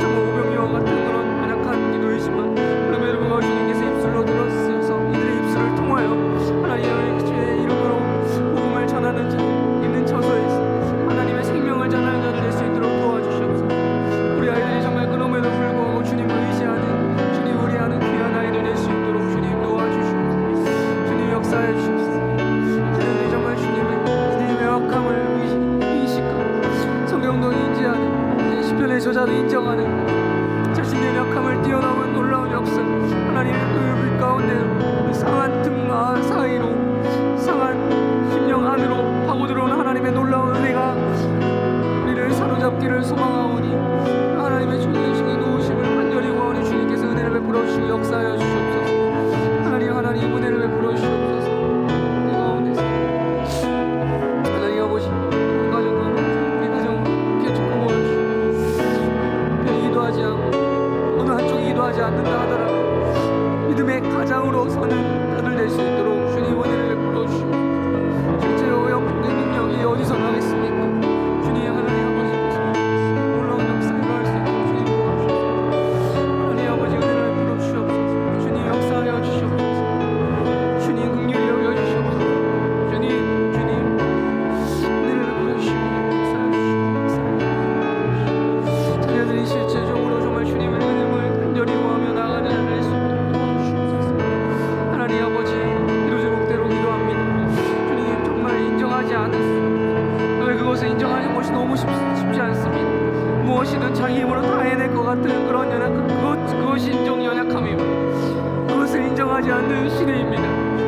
정말 오병이와 같은 그런 연약한 기도이지만 그럼에도 불구하고 주님께서 입술로 들어주셔서 이들의 입술을 통하여 하나님의 주의 이름으로 복음을 전하는 자, 있는 처소에서 하나님의 생명을 전하는 자를 낼 수 있도록 도와주시옵소서. 우리 아이들이 정말 그럼에도 불구하고 주님을 의지하는, 주님을 의뢰하는 귀한 아이들 낼 수 있도록 주님 도와주시옵소서. 주님 역사해 주시옵소서. 저희들이 정말 주님의 완악함을 인식하고 성경도 인지하는, 시편의 저자도 인정하는 자신의 약함을 뛰어넘은 놀라운 역사, 하나님의 그 가운데 상한 등 사이로, 상한 심령 안으로 파고들어온 하나님의 놀라운 은혜가 우리를 사로잡기를 소망하오니 하나님의 주님의 도우심을 간절히 구하오니 주님께서 은혜를 베풀어 주시고 역사하여 주시옵소서. 하나님 은혜를 베풀어 주시옵소서. 내 가운데서 하나님 아버지 우리 가정 가운데 우리 가정 개척하고 모여주시고 편히 기도하지 않고 어느 한쪽이 기도하지 않는다 하더라도 믿음의 가장으로 서는 자들 낼 수 있도록 주님 은혜를 베풀어 주시고 실제로 영적인 능력이 어디서 나겠습니까? 주님 하나님 아버지께서 놀라운 역사를 할 수 있도록 주님 도와주시옵소서. 하나님 아버지 은혜를 베풀어 주시옵소서. 주님 역사하여 주시옵소서. 주님 긍휼히 여겨 주시옵소서. 주님 은혜를 베풀어 주시고 역사하여 주시고 자녀들이 실제적으로 정말 주님의 은혜를 간절히 구하며 나아가는 자를 낼 수 있도록 도와주시옵소서. 하나님 아버지 이루지 목대로 기도합니다. 주님 정말 인정하지 않았습니다. 왜 그것을 인정하는 것이 너무 쉽지 않습니다. 무엇이든 자기 힘으로 다 해낼 것 같은 그런 연약함, 그것이 연약함입니다. 그것을 인정하지 않는 시대입니다.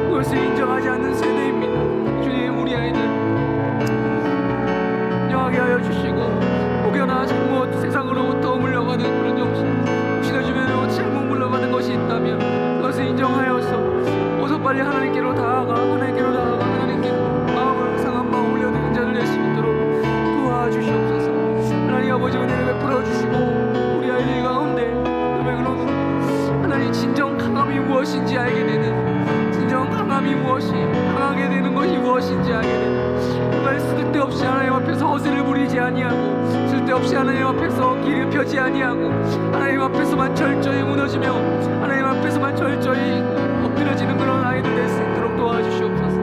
그것을 인정하지 않는 세대입니다. 주님 우리 아이들 인정하게 하여 주시고 혹여나 잘못 세상으로부터 물려가는 그런 정신, 혹시나 주변에 잘못 물려가는 것이 있다면 그것을 인정하여서 어서 빨리 하나님께로 나아가 하나님께 마음을 상한 마음 올려드리는 자를 낼 수 있도록 도와주시옵소서. 하나님 아버지 은혜를 베풀어 주시고 우리 아이들 가운데 하나님 진정 강함이 무엇인지 알게 되는, 진정 강함이 무엇이, 강하게 되는 것이 무엇인지 알게 되는, 정말 쓸데없이 하나님 앞에서 허세를 부리지 아니하고 쓸데없이 하나님 앞에서 길을 펴지 아니하고 하나님 앞에서만 철저히 무너지며 하나님 앞에서만 철저히 엎드려지는 그런 아이들 될 수 있도록 도와주시옵소서.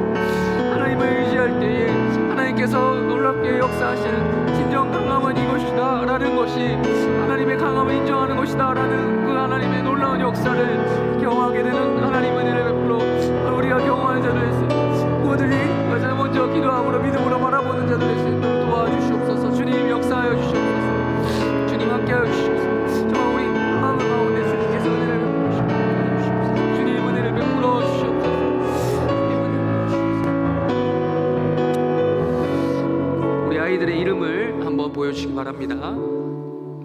하나님을 의지할 때에 하나님께서 놀랍게 역사하시는 진정 강함은 이것이다 라는 것이, 하나님의 강함을 인정하는 것이다 라는 그 하나님의 놀라운 역사를 경험하게 되는 하나님의 은혜를 베풀어 우리가 경험하는 자들 될 수 있도록 그들이 가장 먼저 기도함으로 믿음으로 바라보는 자들 될 수 있도록 도와주시옵소서. 주님 역사하여 주시옵소서. 주님 함께하여 주시옵소서. 정말 우리 마음 가운데 주님께서 은혜를 베풀어 주시옵소서. 주님 은혜를 베풀어 주시옵소서. 우리 아이들의 이름을 한번 보여주시기 바랍니다.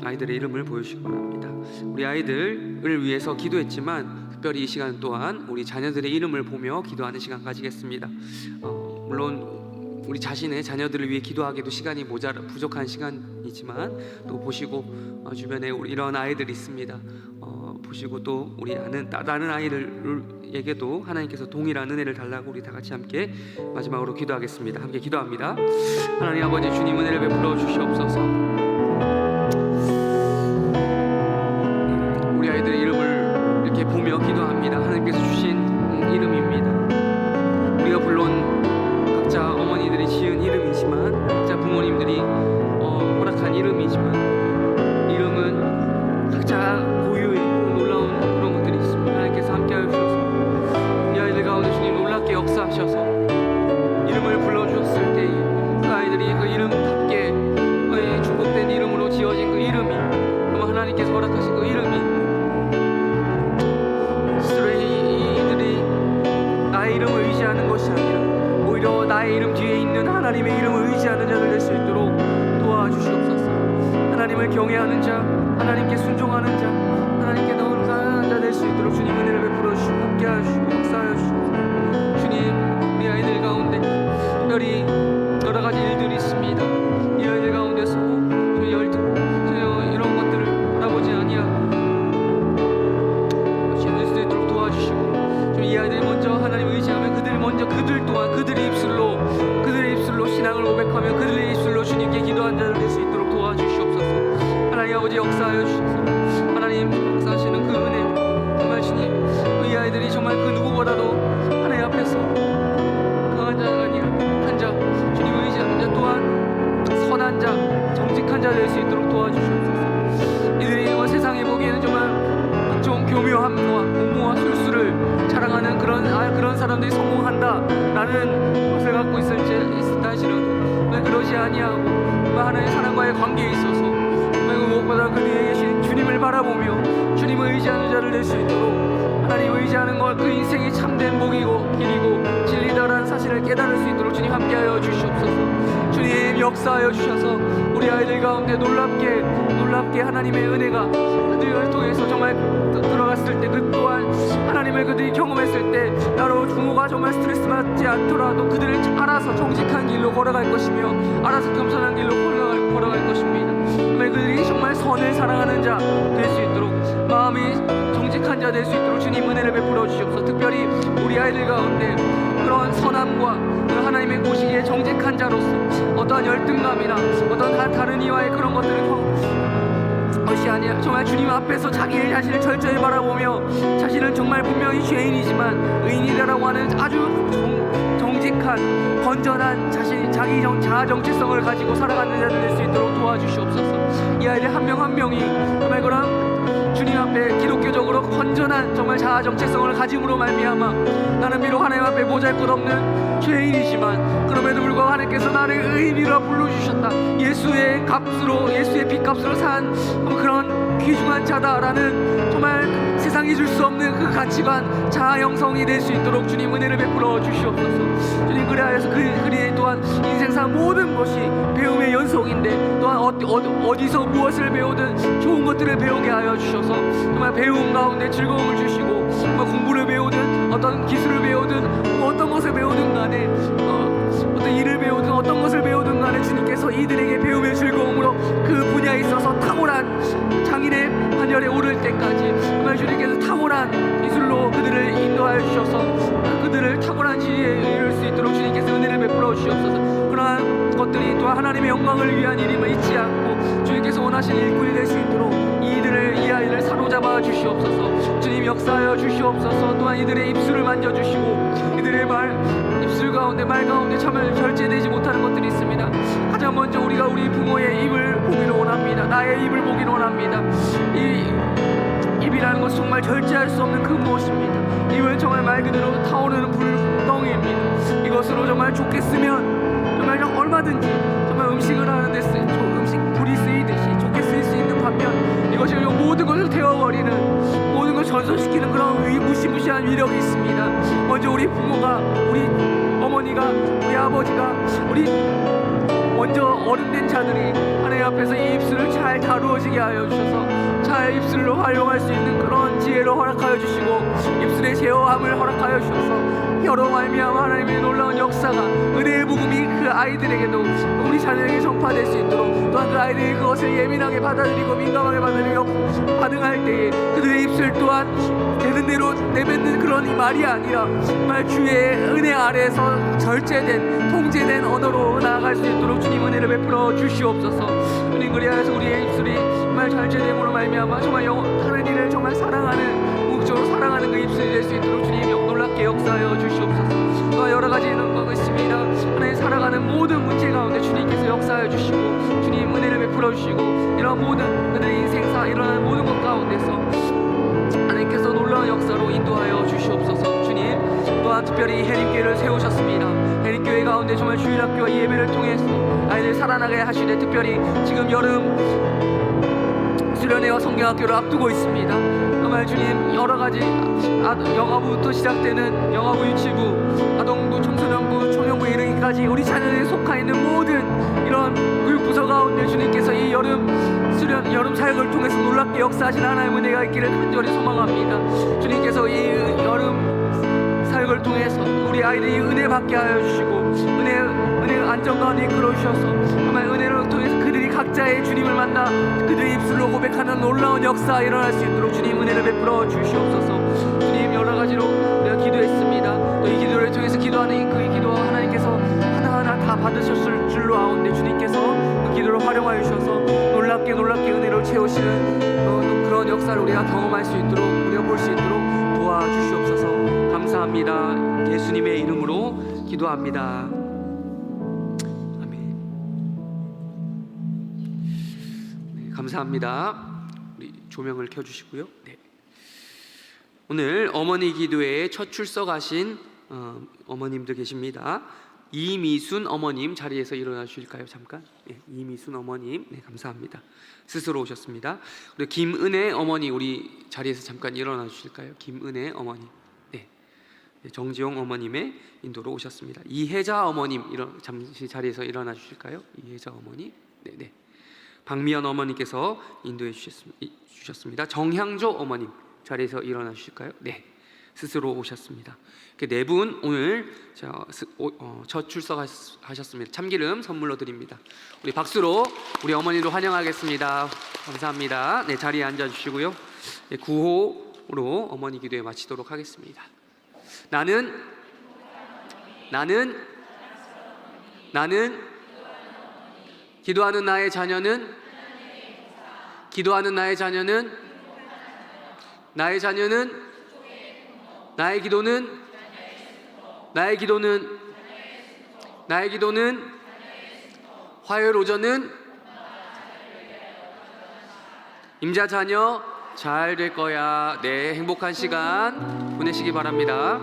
아이들의 이름을 보여주시기 바랍니다. 우리 아이들을 위해서 기도했지만 특별히 이 시간 또한 우리 자녀들의 이름을 보며 기도하는 시간 가지겠습니다. 물론 우리 자신의 자녀들을 위해 기도하기도 시간이 부족한 시간이지만 또 보시고 주변에 우리 이런 아이들이 있습니다. 보시고 또 우리 다른 아이들에게도 하나님께서 동일한 은혜를 달라고 우리 다 같이 함께 마지막으로 기도하겠습니다. 함께 기도합니다. 하나님 아버지 주님 은혜를 베풀어 주시옵소서. 우리 아이들의 이름을 이렇게 보며 기도합니다. 하나님께서 주신 이름입니다. 우리가 물론 각자 어머니들이 지은 이름이지만 각자 부모님들이 허락한 이름이지만 이름은 각자 고유의 놀라운 그런 것들이 있습니다. 하나님께서 함께하여 주셔서 이 아이들 가운데 주님 놀랍게 역사하셔서 이름을 불러주셨을 때 그 아이들이 그 이름답게 축복된 이름으로 지어진 그 이름이, 그러면 하나님께서 허락하신 그 이름이 스스로 이들이 나의 이름을 의지하는 것이 아니라 오히려 나의 이름 뒤에 있는 하나님의 이름을 의지하는 자들 될 수 있도록 도와주시옵소서. 하나님을 경외하는 자, 하나님께 순종하는 자, 하나님께 나아가는 자 될 수 있도록 주님 은혜를 베풀어 주시고 함께하여 주시고 역사하여 주시옵소서. 주님 우리 아이들 가운데 특별히 여러 가지 일들이 있습니다. 이 아이들 가운데서 이런 것들을 바라보지 아니하고 주님 수 있도록 도와주시고 이 아이들이 먼저 하나님을 의지하면 그들 또한 그들의 입술로 신앙을 고백하며 그들의 입술로 주님께 기도한 자들 될 수 있도록 도와주시옵소서. 하나님 아버지 역사하여 주시옵소서. 많은 것을 갖고 있다 할지라도 정말 그러지 아니하고 정말 하나님의 사랑과의 관계에 있어서 정말 무엇보다 그 뒤에 계신 주님을 바라보며 주님을 의지하는 자를 될 수 있도록 하나님을 의지하는 것 그 인생이 참된 복이고 길이고 진리다라는 사실을 깨달을 수 있도록 주님 함께하여 주시옵소서. 주님 역사하여 주셔서 우리 아이들 가운데 놀랍게 하나님의 은혜가 그들을 통해서 정말 들어갔을 때 그 또한 하나님을 그들이 경험했을 때 나로 부모가 정말 스트레스 받지 않더라도 그들을 알아서 정직한 길로 걸어갈 것이며 알아서 겸손한 길로 걸어갈 것입니다. 정말 그들이 정말 선을 사랑하는 자 될 수 있도록 마음이 정직한 자 될 수 있도록 주님 은혜를 베풀어 주시옵소서. 특별히 우리 아이들 가운데 그런 선함과 그 하나님의 보시기에 정직한 자로서 어떠한 열등감이나 어떤 다른 이와의 그런 것들을 것이 아니라 정말 주님 앞에서 자기 자신을 철저히 바라보며 자신은 정말 분명히 죄인이지만 의인이라고 하는 아주 정직한 건전한 자기 자아 정체성을 가지고 살아가는 자들 될 수 있도록 도와주시옵소서. 이 아이들 한 명 한 명이 정말 그런 주님 앞에 기독교적으로 건전한 정말 자아 정체성을 가짐으로 말미암아 나는 비록 하나님 앞에 보잘것없는 죄인이지만 그럼에도 불구하고 하나님께서 나를 의인이라 불러주셨다. 예수의 값으로 예수의 빚값으로 산 그런 귀중한 자다라는 정말 세상이 줄 수 없는 그 가치관 자아 형성이 될 수 있도록 주님 은혜를 베풀어 주시옵소서. 주님 그리하여서 그리 또한 인생상 모든 것이 배움의 연속인데 또한 어디서 무엇을 배우든 좋은 것들을 배우게 하여 주셔서 정말 배움 가운데 즐거움을 주시고 정말 공부를 배우든 어떤 기술을 배우든 어떤 것을 배우든 간에 어떤 일을 배우든 어떤 것을 배우든 간에 주님께서 이들에게 배움의 즐거움으로 그 분야에 있어서 탁월한 장인의 반열에 오를 때까지 정말 주님께서 탁월한 기술로 그들을 인도하여 주셔서 그들을 탁월한 지혜에 이룰 수 있도록 주님께서 은혜를 베풀어 주시옵소서. 그러한 것들이 또한 하나님의 영광을 위한 일임을 잊지 않고 주님께서 원하시는 일꾼이 될 수 있도록 이 아이를 사로잡아 주시옵소서. 주님 역사하여 주시옵소서. 또한 이들의 입술을 만져주시고 이들의 입술 가운데 말 가운데 참을 절제되지 못하는 것들이 있습니다. 가장 먼저 우리가 우리 부모의 입을 보기를 원합니다. 나의 입을 보기를 원합니다. 이 입이라는 것은 정말 절제할 수 없는 그 무엇입니다. 입은 정말 말 그대로 타오르는 불덩이입니다. 이것으로 정말 좋게 쓰면 정말 얼마든지 정말 음식을 하는데 음식 불이 쓰이듯이 좋게 쓰일 수 있는 반면 이것이 모든 것을 태워버리는 모든 것을 전소시키는 그런 무시무시한 위력이 있습니다. 먼저 우리 부모가 우리 어머니가 우리 아버지가 우리 먼저 어른된 자들이 하나님 앞에서 이 입술을 잘 다루어지게 하여 주셔서 잘 입술로 활용할 수 있는 그런 지혜를 허락하여 주시고 입술의 제어함을 허락하여 주셔서 여러 말미암아 하나님의 놀라운 역사가 은혜의 복음이 그 아이들에게도 우리 자녀에게 전파될 수 있도록 또한 그 아이들이 그것을 예민하게 받아들이고 민감하게 받아들이고 반응할 때에 그들의 입술 또한 되는 대로 내뱉는 그런 이 말이 아니라 정말 주의 은혜 아래에서 절제된 통제된 언어로 나아갈 수 있도록 주님 은혜를 베풀어 주시옵소서. 주님 그리하여서 우리의 입술이 정말 절제됨으로 말미암아 정말 하나님을 정말 사랑하는 궁극적으로 사랑하는 그 입술이 될 수 있도록 주님 놀랍게 역사하여 주시옵소서. 또한 여러 가지 이런 것가 있습니다. 하나님 살아가는 모든 문제 가운데 주님께서 역사하여 주시고 주님 은혜를 베풀어 주시고 이런 모든 그들의 인생사 일어나는 모든 것 가운데서 하나님께서 놀라운 역사로 인도하여 주시옵소서. 주님 또한 특별히 해림교회를 세우셨습니다. 해림교회 가운데 정말 주일학교와 예배를 통해서 아이들 살아나게 하시되 특별히 지금 여름 수련회와 성경학교를 앞두고 있습니다. 정말 주님 여러가지 영아부부터 시작되는 영아부 유치부 아동부 청소년부 청년부에 이르기까지 우리 자녀에 속하 있는 모든 이런 교육부서 가운데 주님께서 이 여름 사역을 통해서 놀랍게 역사하신 하나님의 은혜가 있기를 간절히 소망합니다. 주님께서 이 여름 사역을 통해서 우리 아이들이 은혜 받게 하여 주시고 은혜 안정 가운데 이끌어 주셔서 정말 은혜를 통해서 그들이 각자의 주님을 만나 그들의 입술로 고백하는 놀라운 역사 일어날 수 있도록 주님 은혜를 베풀어 주시옵소서. 주님 여러 가지로 우리가 기도했습니다. 또 이 기도를 통해서 기도하는 그 기도 하나님께서 하나하나 다 받으셨을 줄로 아온데 주님께서 그 기도를 활용하여 주셔서 놀랍게 은혜를 채우시는 그런 역사를 우리가 경험할 수 있도록 우리가 볼 수 있도록 도와주시옵소서. 감사합니다. 예수님의 이름으로 기도합니다. 감사합니다. 우리 조명을 켜주시고요. 네. 오늘 어머니 기도회에 첫 출석하신 어머님들 계십니다. 이미순 어머님 자리에서 일어나 주실까요? 잠깐. 네, 이미순 어머님, 네, 감사합니다. 스스로 오셨습니다. 그리고 김은혜 어머니 우리 자리에서 잠깐 일어나 주실까요? 김은혜 어머니. 네, 정지용 어머님의 인도로 오셨습니다. 이혜자 어머님 잠시 자리에서 일어나 주실까요? 이혜자 어머니. 네, 네. 박미연 어머니께서 인도해 주셨습니다. 정향조 어머님 자리에서 일어나 주실까요? 네, 스스로 오셨습니다. 이렇게 네 분 오늘 첫 출석하셨습니다. 참기름 선물로 드립니다. 우리 박수로 우리 어머니도 환영하겠습니다. 감사합니다. 네, 자리에 앉아 주시고요. 네, 구호로 어머니 기도에 마치도록 하겠습니다. 나는 기도하는 나의 자녀는 나의 기도는 화요일 오전은 임자 자녀 잘 될 거야. 네, 행복한 시간 보내시기 바랍니다.